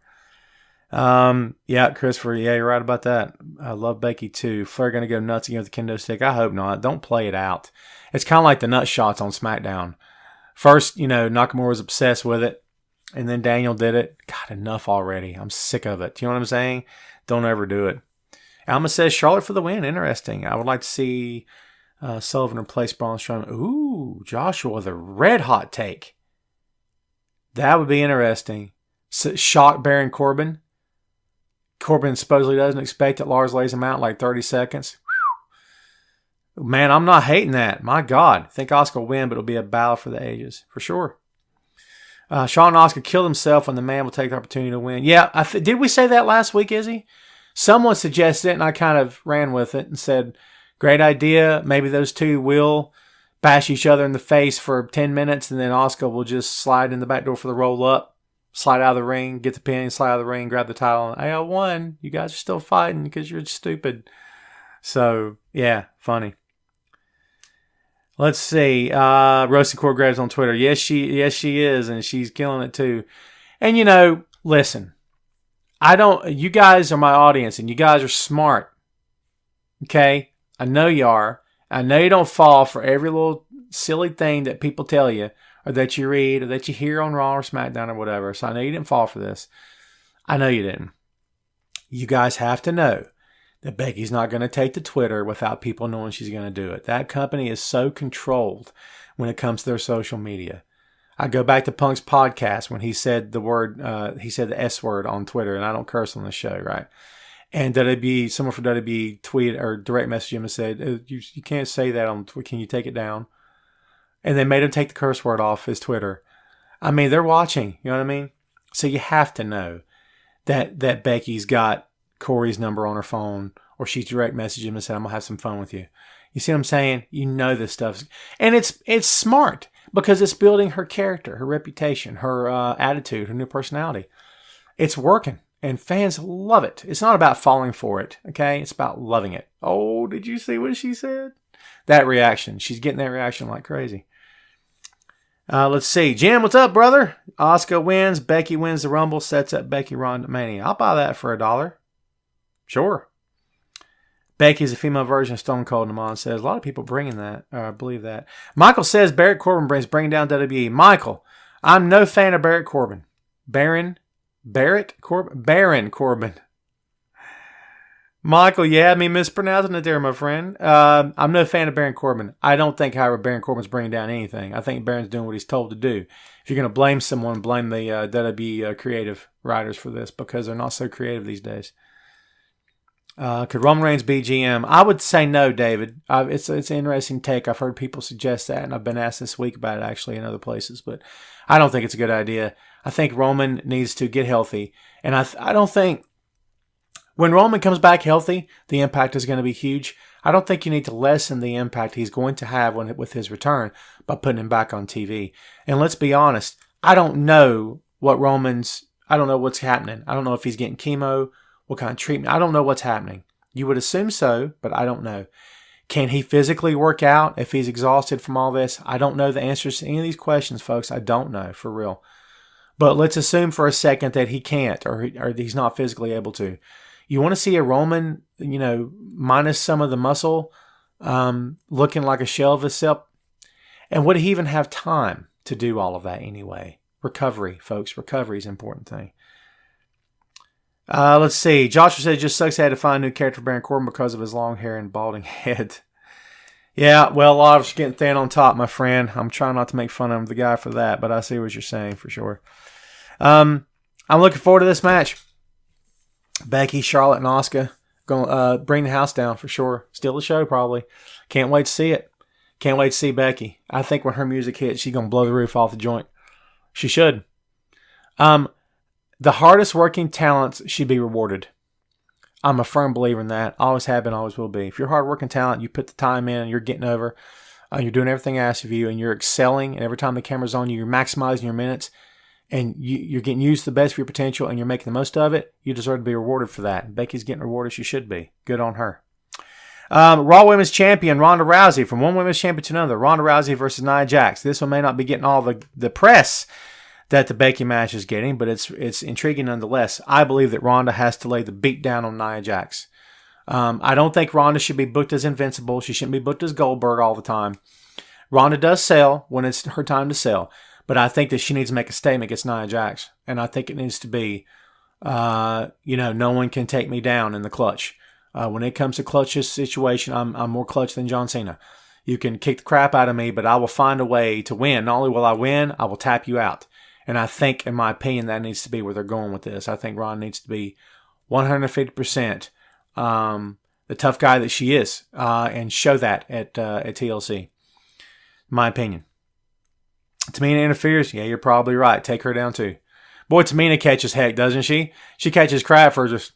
Yeah, Christopher. Yeah, you're right about that. I love Becky too. Flair going to go nuts again with the kendo stick? I hope not. Don't play it out. It's kind of like the nut shots on SmackDown. First, Nakamura was obsessed with it. And then Daniel did it. God, enough already. I'm sick of it. You know what I'm saying? Don't ever do it. Alma says Charlotte for the win. Interesting. I would like to see Sullivan replace Braun Strowman. Ooh, Joshua, the red hot take. That would be interesting. Shock Baron Corbin. Corbin supposedly doesn't expect that Lars lays him out in like 30 seconds. Whew. Man, I'm not hating that. My God. I think Asuka will win, but it'll be a battle for the ages. For sure. Shawn Asuka killed himself when the man will take the opportunity to win. Yeah, did we say that last week, Izzy? Someone suggested it, and I kind of ran with it and said, great idea. Maybe those two will bash each other in the face for 10 minutes, and then Asuka will just slide in the back door for the roll-up, slide out of the ring, get the pin, slide out of the ring, grab the title, and I won. You guys are still fighting because you're stupid. So, yeah, funny. Let's see. Roasted Core Graves on Twitter. Yes, she is, and she's killing it too. And listen, you guys are my audience, and you guys are smart. Okay? I know you are. I know you don't fall for every little silly thing that people tell you or that you read or that you hear on Raw or SmackDown or whatever. So I know you didn't fall for this. I know you didn't. You guys have to know that Becky's not going to take to Twitter without people knowing she's going to do it. That company is so controlled when it comes to their social media. I go back to Punk's podcast when he said the S word on Twitter, and I don't curse on the show, right? And someone from WWE tweeted or direct messaged him and said, you can't say that on Twitter. Can you take it down? And they made him take the curse word off his Twitter. I mean, they're watching. You know what I mean? So you have to know that Becky's got Corey's number on her phone, or she's direct messaged him and said, I'm going to have some fun with you. You see what I'm saying? You know this stuff. And it's smart because it's building her character, her reputation, her attitude, her new personality. It's working. And fans love it. It's not about falling for it, okay? It's about loving it. Oh, did you see what she said? That reaction. She's getting that reaction like crazy. Let's see. Jim, what's up, brother? Asuka wins. Becky wins the Rumble. Sets up Becky Ronda Mania. I'll buy that for $1. Sure. Becky's a female version of Stone Cold, Namon says. A lot of people bringing that. I believe that. Michael says Barrett Corbin bringing down WWE. Michael, I'm no fan of Barrett Corbin. Baron Corbin. Michael, you had me mispronouncing it there, my friend. I'm no fan of Baron Corbin. I don't think, however, Baron Corbin's bringing down anything. I think Baron's doing what he's told to do. If you're going to blame someone, blame the WWE creative writers for this because they're not so creative these days. Could Roman Reigns be GM? I would say no, David. It's an interesting take. I've heard people suggest that, and I've been asked this week about it actually in other places, but I don't think it's a good idea. I think Roman needs to get healthy, and I don't think when Roman comes back healthy, the impact is going to be huge. I don't think you need to lessen the impact he's going to have with his return by putting him back on TV. And let's be honest, I don't know what's happening. I don't know if he's getting chemo, what kind of treatment. I don't know what's happening. You would assume so, but I don't know. Can he physically work out if he's exhausted from all this? I don't know the answers to any of these questions, folks. I don't know, for real. But let's assume for a second that he can't or he's not physically able to. You want to see a Roman, minus some of the muscle, looking like a shell of himself? And would he even have time to do all of that anyway? Recovery, folks. Recovery is an important thing. Let's see. Joshua said it just sucks he had to find a new character for Baron Corbin because of his long hair and balding head. Yeah, well, a lot of us getting thin on top, my friend. I'm trying not to make fun of the guy for that, but I see what you're saying for sure. I'm looking forward to this match. Becky, Charlotte, and Asuka going to bring the house down for sure. Steal the show probably. Can't wait to see it. Can't wait to see Becky. I think when her music hits, she's going to blow the roof off the joint. She should. The hardest working talents should be rewarded. I'm a firm believer in that. Always have been, always will be. If you're a hard-working talent, you put the time in and you're getting over, you're doing everything asked of you and you're excelling, and every time the camera's on you, you're maximizing your minutes, and you're getting used to the best of your potential and you're making the most of it, you deserve to be rewarded for that. And Becky's getting rewarded. She should be. Good on her. Raw Women's Champion Ronda Rousey, from one Women's Champion to another. Ronda Rousey versus Nia Jax. This one may not be getting all the press that the Becky match is getting, but it's intriguing nonetheless. I believe that Ronda has to lay the beat down on Nia Jax. I don't think Ronda should be booked as Invincible. She shouldn't be booked as Goldberg all the time. Ronda does sell when it's her time to sell, but I think that she needs to make a statement against Nia Jax, and I think it needs to be, no one can take me down in the clutch. When it comes to clutch's situation, I'm more clutch than John Cena. You can kick the crap out of me, but I will find a way to win. Not only will I win, I will tap you out. And I think, in my opinion, that needs to be where they're going with this. I think Ronda needs to be 150% the tough guy that she is, and show that at TLC. My opinion. Tamina interferes. Yeah, you're probably right. Take her down too. Boy, Tamina catches heck, doesn't she? She catches crap for just.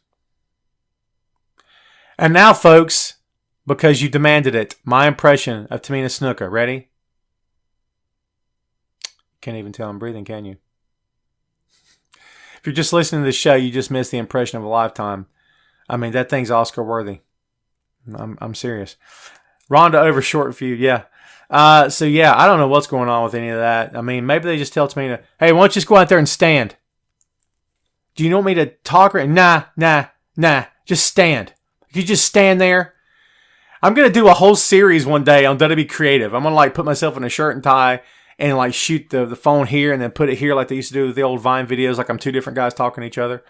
And now, folks, because you demanded it, my impression of Tamina Snuka. Ready? Can't even tell I'm breathing, can you? If you're just listening to this show, you just missed the impression of a lifetime. I mean, that thing's Oscar worthy. I'm serious. Ronda over short feud, yeah. I don't know what's going on with any of that. I mean, maybe they just tell Tamina, hey, why don't you just go out there and stand? Do you want me to talk? Nah. Just stand. You just stand there. I'm going to do a whole series one day on WWE Creative. I'm going to like put myself in a shirt and tie and like shoot the phone here and then put it here like they used to do with the old Vine videos, like I'm two different guys talking to each other.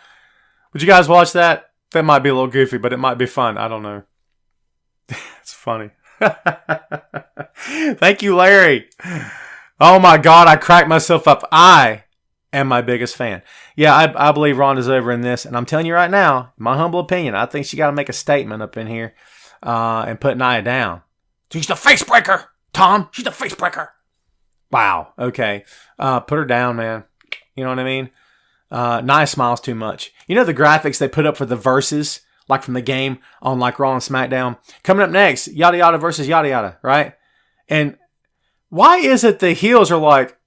Would you guys watch that? That might be a little goofy, but it might be fun. I don't know. It's funny. Thank you, Larry. Oh my God, I cracked myself up. I am my biggest fan. Yeah, I believe Ronda's over in this, and I'm telling you right now, my humble opinion, I think she got to make a statement up in here and put Nia down. She's the face breaker, Tom. She's the face breaker. Wow. Okay. Put her down, man. You know what I mean? Nia smiles too much. You know the graphics they put up for the verses, like from the game on like Raw and SmackDown? Coming up next, yada yada versus yada yada, right? And why is it the heels are like,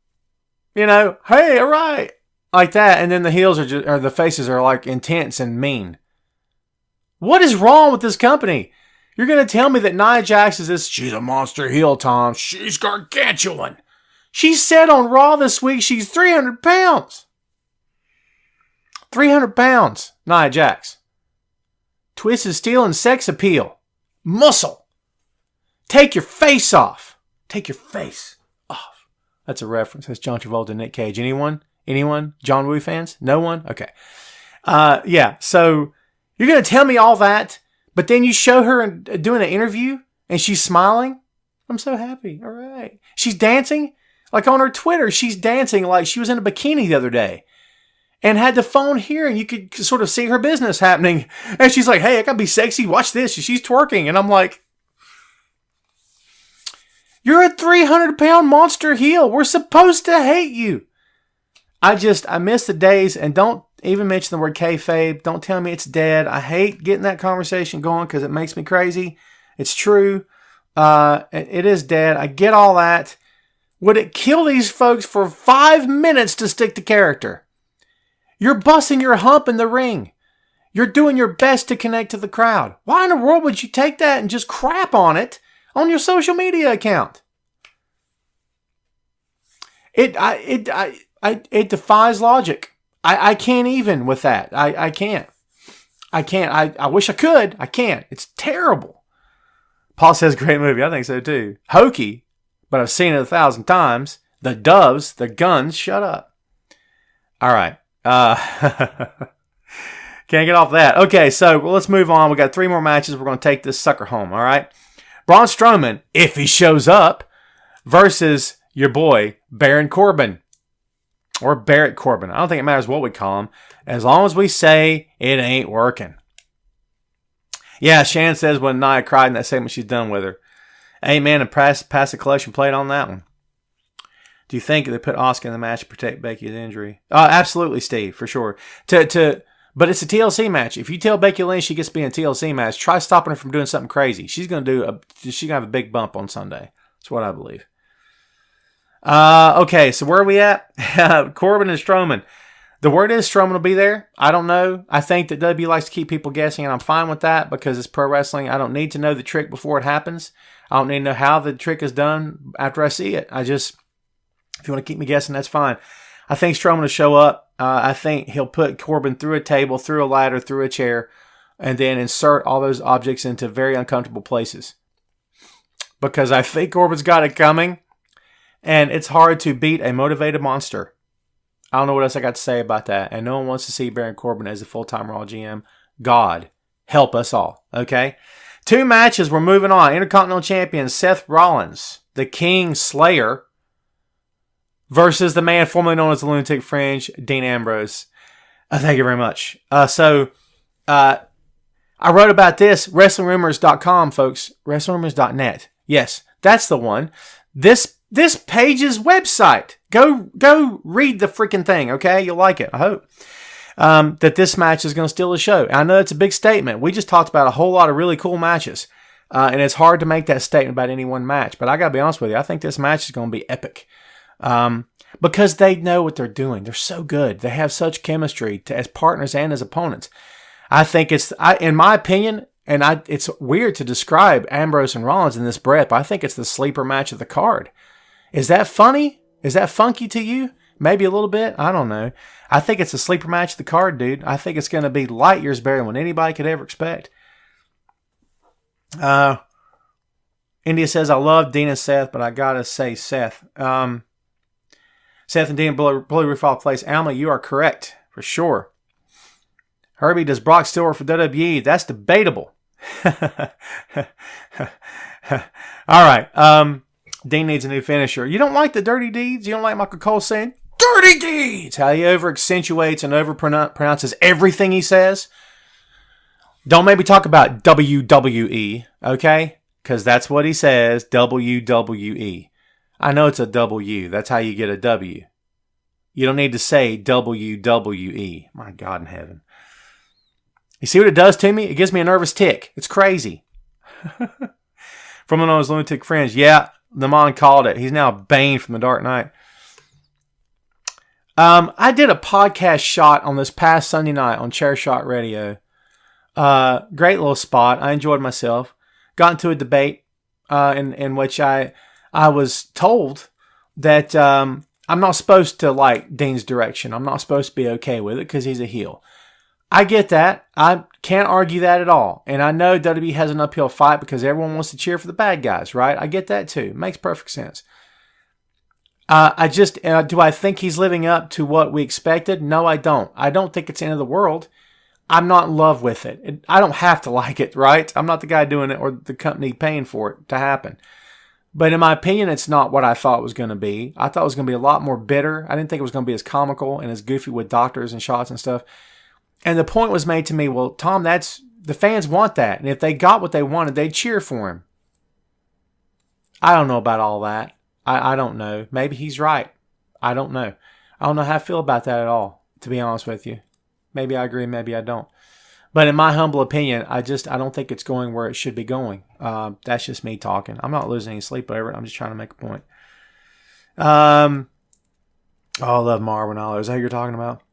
you know, hey, all right, like that, and then the heels are just, or the faces are like intense and mean? What is wrong with this company? You're going to tell me that Nia Jax is this, she's a monster heel, Tom. She's gargantuan. She said on Raw this week she's 300 pounds. 300 pounds, Nia Jax. Twisted steel and sex appeal. Muscle. Take your face off. Take your face off. That's a reference. That's John Travolta and Nick Cage. Anyone? Anyone? John Woo fans? No one? Okay. Yeah, so you're going to tell me all that, but then you show her doing an interview and she's smiling? I'm so happy. All right. She's dancing. Like on her Twitter, she's dancing like she was in a bikini the other day and had the phone here and you could sort of see her business happening. And she's like, hey, I gotta be sexy. Watch this. She's twerking. And I'm like, you're a 300-pound monster heel. We're supposed to hate you. I miss the days, and don't even mention the word kayfabe. Don't tell me it's dead. I hate getting that conversation going because it makes me crazy. It's true. It is dead. I get all that. Would it kill these folks for 5 minutes to stick to character? You're busting your hump in the ring. You're doing your best to connect to the crowd. Why in the world would you take that and just crap on it on your social media account? It defies logic. I can't even with that. I can't. I wish I could. I can't. It's terrible. Paul says, great movie. I think so too. Hokey, but I've seen it 1,000 times. The doves, the guns, shut up. All right. Can't get off that. Okay, so let's move on. We got 3 more matches. We're going to take this sucker home, all right? Braun Strowman, if he shows up, versus your boy, Baron Corbin. Or Barrett Corbin. I don't think it matters what we call him, as long as we say it ain't working. Yeah, Shan says when Nia cried in that segment, she's done with her. Amen, and pass the collection plate on that one. Do you think they put Asuka in the match to protect Becky's injury? Absolutely, Steve, for sure. But it's a TLC match. If you tell Becky Lynch she gets to be in a TLC match, try stopping her from doing something crazy. She's gonna have a big bump on Sunday. That's what I believe. Okay, so where are we at? Corbin and Strowman. The word is Strowman will be there. I don't know. I think that W likes to keep people guessing, and I'm fine with that because it's pro wrestling. I don't need to know the trick before it happens. I don't need to know how the trick is done after I see it. If you want to keep me guessing, that's fine. I think Strowman will show up. I think he'll put Corbin through a table, through a ladder, through a chair, and then insert all those objects into very uncomfortable places. Because I think Corbin's got it coming, and it's hard to beat a motivated monster. I don't know what else I got to say about that. And no one wants to see Baron Corbin as a full-time Raw GM. God, help us all. Okay? 2 matches. We're moving on. Intercontinental Champion Seth Rollins, the King Slayer, versus the man formerly known as the Lunatic Fringe, Dean Ambrose. Thank you very much. I wrote about this, WrestlingRumors.com, folks. WrestlingRumors.net. Yes, that's the one. This page's website. Go read the freaking thing, okay? You'll like it, I hope. That this match is going to steal the show. I know it's a big statement. We just talked about a whole lot of really cool matches. And it's hard to make that statement about any one match. But I got to be honest with you. I think this match is going to be epic. Because they know what they're doing. They're so good. They have such chemistry as partners and as opponents. I think in my opinion, it's weird to describe Ambrose and Rollins in this breath, but I think it's the sleeper match of the card. Is that funny? Is that funky to you? Maybe a little bit. I don't know. I think it's a sleeper match of the card, dude. I think it's going to be light years better than what anybody could ever expect. India says, I love Dean and Seth, but I gotta say Seth. Seth and Dean Blue Roof off place. Alma, you are correct, for sure. Herbie, does Brock still work for WWE? That's debatable. All right. Dean needs a new finisher. You don't like the dirty deeds? You don't like Michael Cole saying, dirty deeds? How he over-accentuates and over-pronounces everything he says? Don't maybe talk about WWE, okay? Because that's what he says, WWE. I know it's a W. That's how you get a W. You don't need to say WWE. My God in heaven. You see what it does to me? It gives me a nervous tick. It's crazy. From one of those lunatic friends. Yeah, Lamont called it. He's now Bane from The Dark Knight. I did a podcast shot on this past Sunday night on Chairshot Radio. Great little spot. I enjoyed myself. Got into a debate in which I was told that I'm not supposed to like Dean's direction. I'm not supposed to be okay with it because he's a heel. I get that. I can't argue that at all. And I know WWE has an uphill fight because everyone wants to cheer for the bad guys, right? I get that too. Makes perfect sense. Do I think he's living up to what we expected? No, I don't. I don't think it's the end of the world. I'm not in love with it. I don't have to like it, right? I'm not the guy doing it or the company paying for it to happen. But in my opinion, it's not what I thought it was going to be. I thought it was going to be a lot more bitter. I didn't think it was going to be as comical and as goofy with doctors and shots and stuff. And the point was made to me, well, Tom, the fans want that. And if they got what they wanted, they'd cheer for him. I don't know about all that. I don't know. Maybe he's right. I don't know. I don't know how I feel about that at all, to be honest with you. Maybe I agree, maybe I don't. But in my humble opinion, I don't think it's going where it should be going. That's just me talking. I'm not losing any sleep over it. I'm just trying to make a point. I love Marvin Aller. Is that who you're talking about?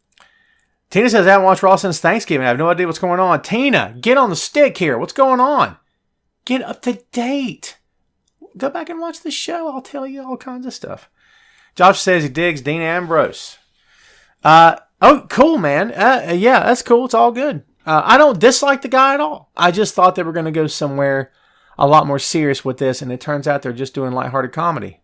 Tina says, I haven't watched Raw since Thanksgiving. I have no idea what's going on. Tina, get on the stick here. What's going on? Get up to date. Go back and watch the show. I'll tell you all kinds of stuff. Josh says he digs Dean Ambrose. Oh, cool, man. Yeah, that's cool. It's all good. I don't dislike the guy at all. I just thought they were going to go somewhere a lot more serious with this, and it turns out they're just doing lighthearted comedy.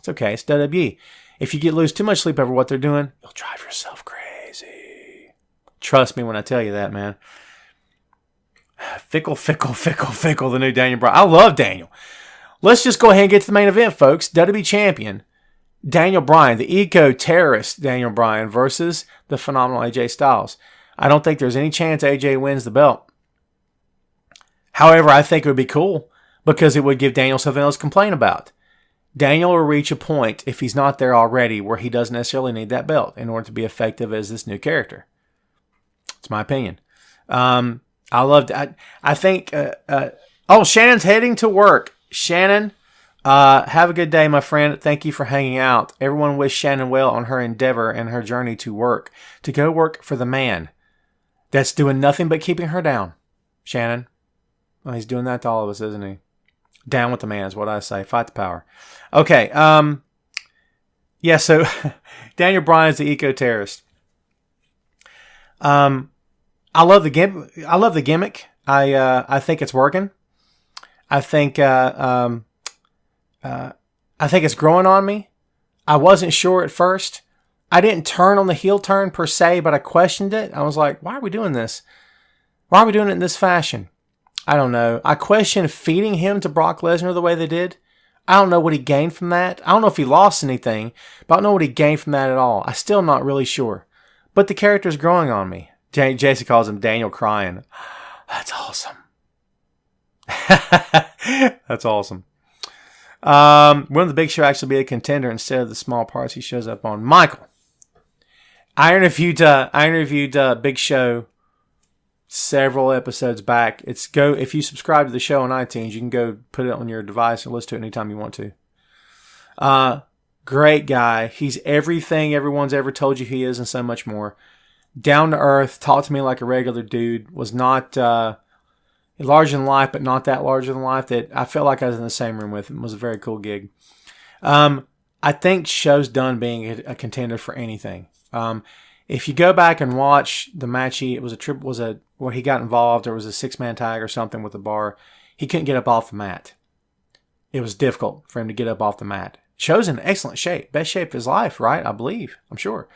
It's okay. It's WWE. If you lose too much sleep over what they're doing, you'll drive yourself crazy. Trust me when I tell you that, man. Fickle, the new Daniel Bryan. I love Daniel. Let's just go ahead and get to the main event, folks. WWE Champion Daniel Bryan, the eco-terrorist Daniel Bryan versus the phenomenal AJ Styles. I don't think there's any chance AJ wins the belt. However, I think it would be cool because it would give Daniel something else to complain about. Daniel will reach a point, if he's not there already, where he doesn't necessarily need that belt in order to be effective as this new character. It's my opinion. I think... Shannon's heading to work. Shannon, have a good day, my friend. Thank you for hanging out. Everyone wish Shannon well on her endeavor and her journey to work. To go work for the man that's doing nothing but keeping her down. Shannon. Well, he's doing that to all of us, isn't he? Down with the man is what I say. Fight the power. Okay. Yeah, so Daniel Bryan's the eco-terrorist. I love the gimmick. I think it's working. I think it's growing on me. I wasn't sure at first. I didn't turn on the heel turn per se, but I questioned it. I was like, why are we doing this? Why are we doing it in this fashion? I don't know. I questioned feeding him to Brock Lesnar the way they did. I don't know what he gained from that. I don't know if he lost anything, but I don't know what he gained from that at all. I'm still not really sure. But the character's growing on me. Jason calls him Daniel crying. That's awesome. That's awesome. Will the Big Show actually be a contender instead of the small parts he shows up on? Michael, I interviewed Big Show several episodes back. If you subscribe to the show on iTunes, you can go put it on your device and listen to it anytime you want to. Great guy. He's everything everyone's ever told you he is and so much more. Down to earth, talked to me like a regular dude. Was not larger than life, but not that larger than life. That I felt like I was in the same room with him. It was a very cool gig. I think show's done being a contender for anything. If you go back and watch the match, where he got involved. There was a 6-man tag or something with the bar. He couldn't get up off the mat. it was difficult for him to get up off the mat. Show's in excellent shape. Best shape of his life, right? I believe. I'm sure.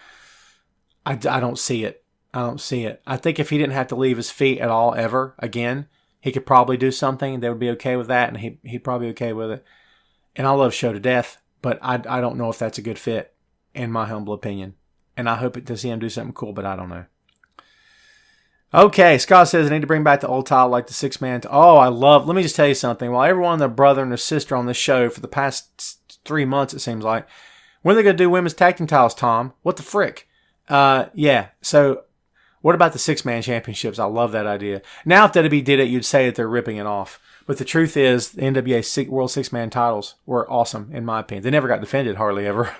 I don't see it. I don't see it. I think if he didn't have to leave his feet at all ever again, he could probably do something. They would be okay with that, and he'd probably be okay with it. And I love Show to death, but I don't know if that's a good fit, in my humble opinion. And I hope to see him do something cool, but I don't know. Okay, Scott says I need to bring back the old title like the six-man. Let me just tell you something. While everyone, their brother and their sister on this show for the past 3 months, it seems like, when are they going to do women's tag team titles, Tom? What the frick? Yeah, so what about the six-man championships? I love that idea. Now, if WWE did it, you'd say that they're ripping it off. But the truth is, the NWA World Six-Man titles were awesome, in my opinion. They never got defended, hardly ever.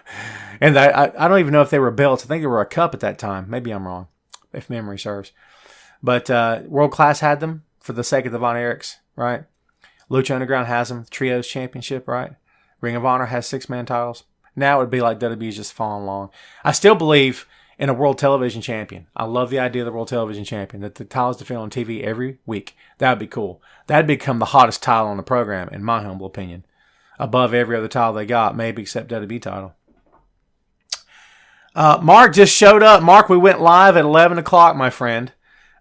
And I don't even know if they were belts. I think they were a cup at that time. Maybe I'm wrong, if memory serves. But World Class had them for the sake of the Von Erichs, right? Lucha Underground has them. Trios Championship, right? Ring of Honor has six-man titles. Now it would be like WWE's just falling along. I still believe in a World Television Champion. I love the idea of the World Television Champion, that the title's defended on TV every week. That would be cool. That'd become the hottest title on the program, in my humble opinion. Above every other title they got, maybe except WWE title. Mark just showed up. Mark, we went live at 11 o'clock, my friend.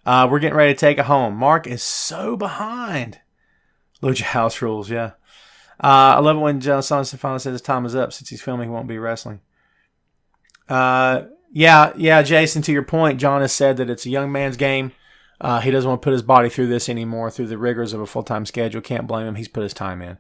We're getting ready to take it home. Mark is so behind. Lucha House Rules, yeah. I love it when John Sonson finally says his time is up. Since he's filming, he won't be wrestling. Yeah, Jason, to your point, John has said that it's a young man's game. He doesn't want to put his body through this anymore, through the rigors of a full-time schedule. Can't blame him. He's put his time in.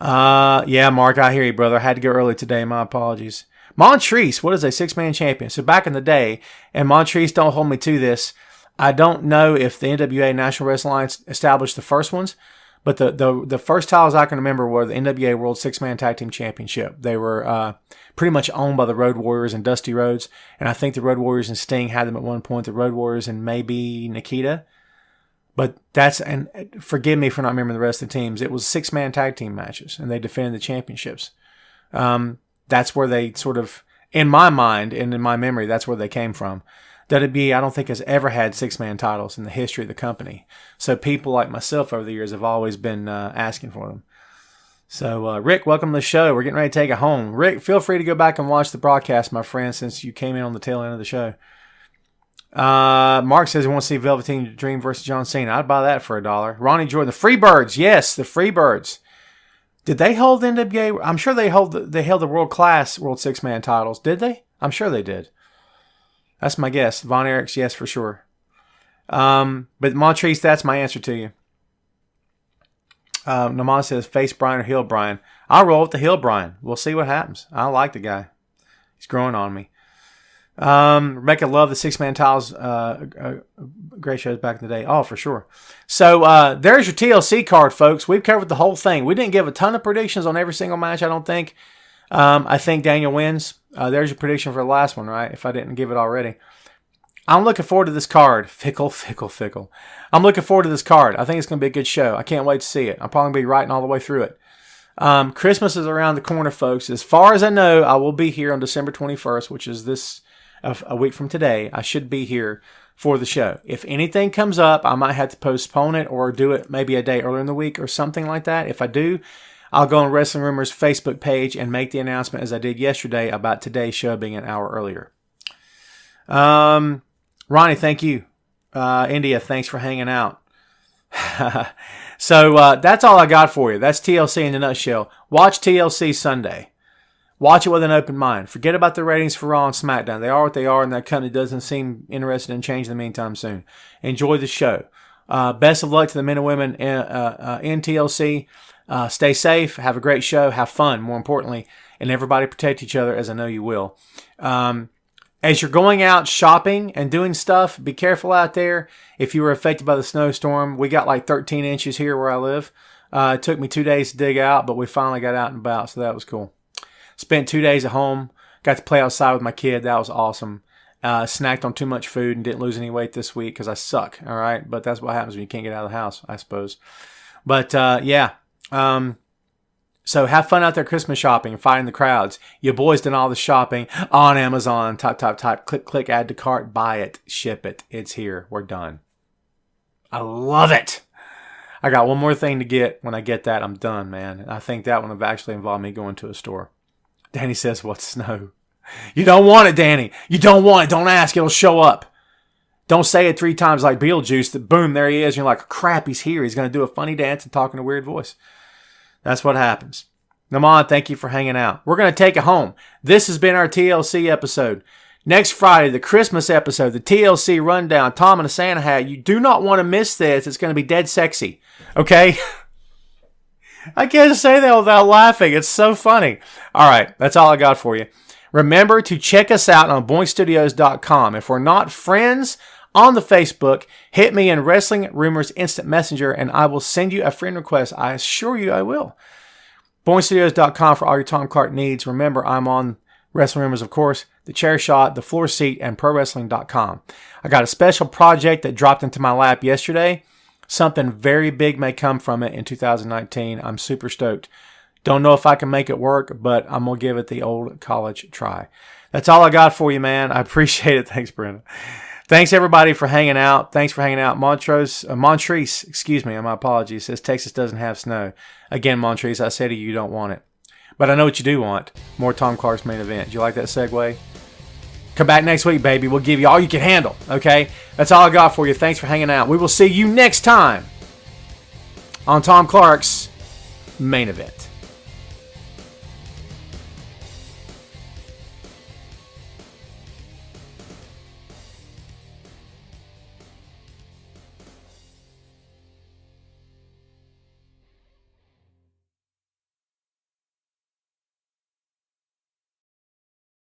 Yeah, Mark, I hear you, brother. I had to go early today. My apologies. Montrese, what is a six-man champion? So back in the day, and Montrese, don't hold me to this, I don't know if the NWA National Wrestling Alliance established the first ones, but the first titles I can remember were the NWA World Six-Man Tag Team Championship. They were pretty much owned by the Road Warriors and Dusty Rhodes, and I think the Road Warriors and Sting had them at one point, the Road Warriors and maybe Nikita. But and forgive me for not remembering the rest of the teams, it was six-man tag team matches, and they defended the championships. That's where they sort of, in my mind and in my memory, that's where they came from. WWE, I don't think, has ever had six-man titles in the history of the company. So people like myself over the years have always been asking for them. So, Rick, welcome to the show. We're getting ready to take it home. Rick, feel free to go back and watch the broadcast, my friend, since you came in on the tail end of the show. Mark says he wants to see Velveteen Dream versus John Cena. I'd buy that for $1. Ronnie Jordan, the Freebirds. Yes, the Freebirds. Did they hold the NWA? I'm sure they held the World Class World Six-Man titles. Did they? I'm sure they did. That's my guess. Von Erichs, yes, for sure. But Montrese, that's my answer to you. Naman says, face Brian or heel Brian. I'll roll with the heel Brian. We'll see what happens. I like the guy. He's growing on me. Rebecca loved the six-man titles. Great shows back in the day. Oh, for sure. So there's your TLC card, folks. We've covered the whole thing. We didn't give a ton of predictions on every single match, I don't think. I think Daniel wins. There's your prediction for the last one, right? If I didn't give it already. I'm looking forward to this card. Fickle. I'm looking forward to this card. I think it's going to be a good show. I can't wait to see it. I'm probably going to be writing all the way through it. Christmas is around the corner, folks. As far as I know, I will be here on December 21st, which is a week from today. I should be here for the show. If anything comes up, I might have to postpone it or do it maybe a day earlier in the week or something like that. If I do, I'll go on Wrestling Rumors Facebook page and make the announcement as I did yesterday about today's show being an hour earlier. Ronnie, thank you. India, thanks for hanging out. So that's all I got for you. That's TLC in a nutshell. Watch TLC Sunday. Watch it with an open mind. Forget about the ratings for Raw and SmackDown. They are what they are, and that company doesn't seem interested in changing in the meantime soon. Enjoy the show. Best of luck to the men and women in TLC. Stay safe. Have a great show. Have fun, more importantly. And everybody protect each other, as I know you will. As you're going out shopping and doing stuff, be careful out there. If you were affected by the snowstorm, we got like 13 inches here where I live. It took me 2 days to dig out, but we finally got out and about, so that was cool. Spent 2 days at home. Got to play outside with my kid. That was awesome. Snacked on too much food and didn't lose any weight this week because I suck, all right? But that's what happens when you can't get out of the house, I suppose. But, yeah. So have fun out there Christmas shopping and fighting the crowds. Your boys done all the shopping on Amazon. Type. Click, add to cart, buy it, ship it. It's here. We're done. I love it. I got one more thing to get. When I get that, I'm done, man. And I think that one will actually involve me going to a store. Danny says, what's snow? You don't want it, Danny. You don't want it. Don't ask. It'll show up. Don't say it 3 times like Beetlejuice. That boom, there he is. And you're like, crap, he's here. He's going to do a funny dance and talk in a weird voice. That's what happens. Naman, thank you for hanging out. We're going to take it home. This has been our TLC episode. Next Friday, the Christmas episode, the TLC rundown, Tom in a Santa hat. You do not want to miss this. It's going to be dead sexy. Okay? I can't say that without laughing. It's so funny. All right, that's all I got for you. Remember to check us out on boinkstudios.com. If we're not friends on the Facebook, hit me in Wrestling Rumors Instant Messenger, and I will send you a friend request. I assure you I will. boinkstudios.com for all your Tom Clark needs. Remember, I'm on Wrestling Rumors, of course, the Chairshot, the Floor Seat, and ProWrestling.com. I got a special project that dropped into my lap yesterday. Something very big may come from it in 2019. I'm super stoked. Don't know if I can make it work, but I'm going to give it the old college try. That's all I got for you, man. I appreciate it. Thanks, Brenda. Thanks, everybody, for hanging out. Thanks for hanging out. Montrese, excuse me, my apologies, says Texas doesn't have snow. Again, Montrese, I said to you, you don't want it. But I know what you do want. More Tom Clark's Main Event. Do you like that segue? Come back next week, baby. We'll give you all you can handle, okay? That's all I got for you. Thanks for hanging out. We will see you next time on Tom Clark's Main Event.